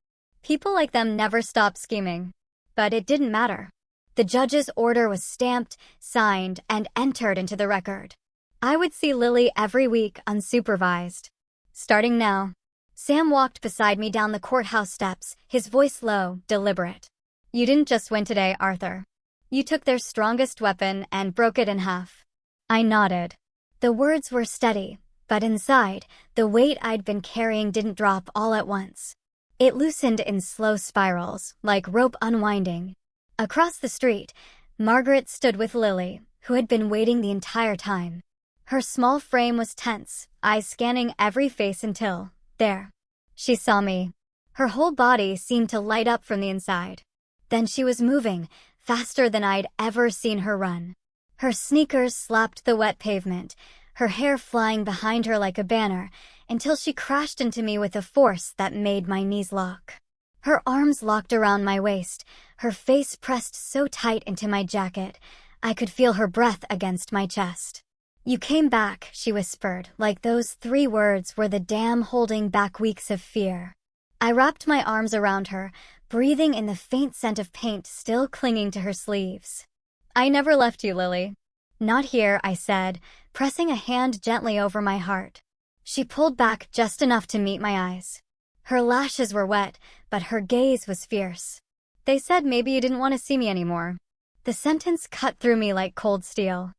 People like them never stop scheming. But it didn't matter. The judge's order was stamped, signed, and entered into the record. I would see Lily every week unsupervised. Starting now. Sam walked beside me down the courthouse steps, his voice low, deliberate. You didn't just win today, Arthur. You took their strongest weapon and broke it in half. I nodded. The words were steady, but inside, the weight I'd been carrying didn't drop all at once. It loosened in slow spirals, like rope unwinding. Across the street, Margaret stood with Lily, who had been waiting the entire time. Her small frame was tense, eyes scanning every face until, there. She saw me. Her whole body seemed to light up from the inside. Then she was moving, faster than I'd ever seen her run. Her sneakers slapped the wet pavement, her hair flying behind her like a banner, until she crashed into me with a force that made my knees lock. Her arms locked around my waist, her face pressed so tight into my jacket, I could feel her breath against my chest. "You came back," she whispered, like those 3 words were the dam holding back weeks of fear. I wrapped my arms around her, breathing in the faint scent of paint still clinging to her sleeves. "I never left you, Lily." "Not here," I said, pressing a hand gently over my heart. She pulled back just enough to meet my eyes. Her lashes were wet, but her gaze was fierce. "They said maybe you didn't want to see me anymore." The sentence cut through me like cold steel.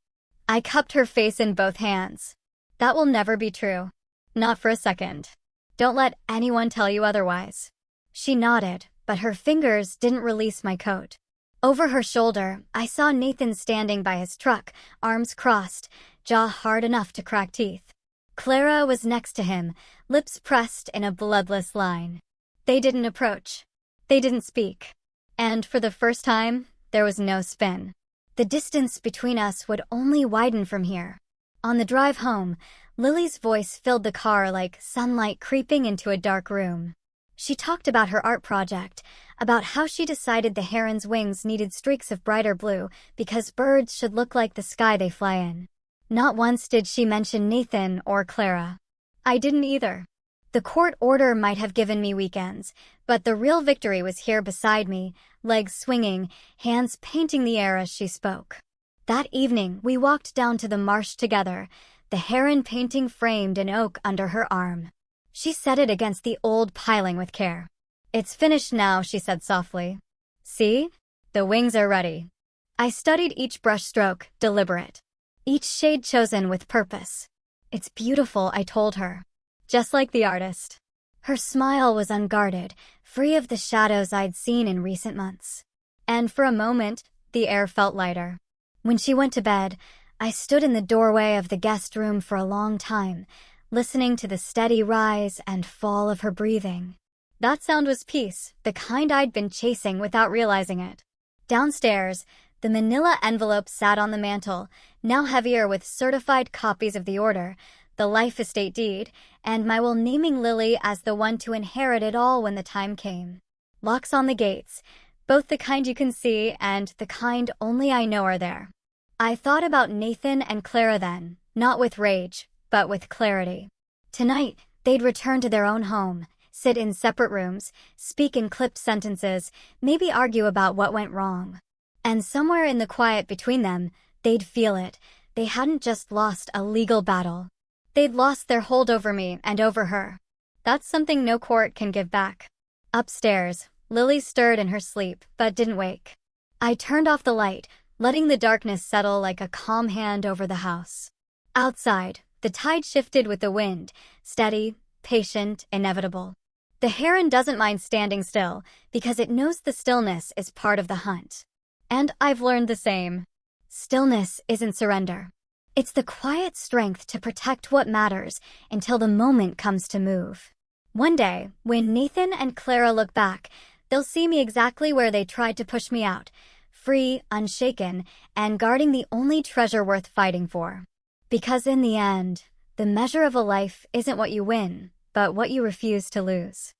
I cupped her face in both hands. "That will never be true. Not for a second. Don't let anyone tell you otherwise." She nodded, but her fingers didn't release my coat. Over her shoulder, I saw Nathan standing by his truck, arms crossed, jaw hard enough to crack teeth. Clara was next to him, lips pressed in a bloodless line. They didn't approach. They didn't speak. And for the first time, there was no spin. The distance between us would only widen from here. On the drive home, Lily's voice filled the car like sunlight creeping into a dark room. She talked about her art project, about how she decided the heron's wings needed streaks of brighter blue because birds should look like the sky they fly in. Not once did she mention Nathan or Clara. I didn't either. The court order might have given me weekends, but the real victory was here beside me, legs swinging, hands painting the air as she spoke. That evening, we walked down to the marsh together, the heron painting framed in oak under her arm. She set it against the old piling with care. "It's finished now," she said softly. "See? The wings are ready." I studied each brushstroke, deliberate. Each shade chosen with purpose. "It's beautiful," I told her. Just like the artist. Her smile was unguarded, free of the shadows I'd seen in recent months. And for a moment, the air felt lighter. When she went to bed, I stood in the doorway of the guest room for a long time, listening to the steady rise and fall of her breathing. That sound was peace, the kind I'd been chasing without realizing it. Downstairs, the manila envelope sat on the mantel, now heavier with certified copies of the order, the life estate deed, and my will naming Lily as the one to inherit it all when the time came. Locks on the gates, both the kind you can see and the kind only I know are there. I thought about Nathan and Clara then, not with rage, but with clarity. Tonight, they'd return to their own home, sit in separate rooms, speak in clipped sentences, maybe argue about what went wrong. And somewhere in the quiet between them, they'd feel it. They hadn't just lost a legal battle. They'd lost their hold over me and over her. That's something no court can give back. Upstairs, Lily stirred in her sleep, but didn't wake. I turned off the light, letting the darkness settle like a calm hand over the house. Outside, the tide shifted with the wind, steady, patient, inevitable. The heron doesn't mind standing still, because it knows the stillness is part of the hunt. And I've learned the same. Stillness isn't surrender. It's the quiet strength to protect what matters until the moment comes to move. One day, when Nathan and Clara look back, they'll see me exactly where they tried to push me out, free, unshaken, and guarding the only treasure worth fighting for. Because in the end, the measure of a life isn't what you win, but what you refuse to lose.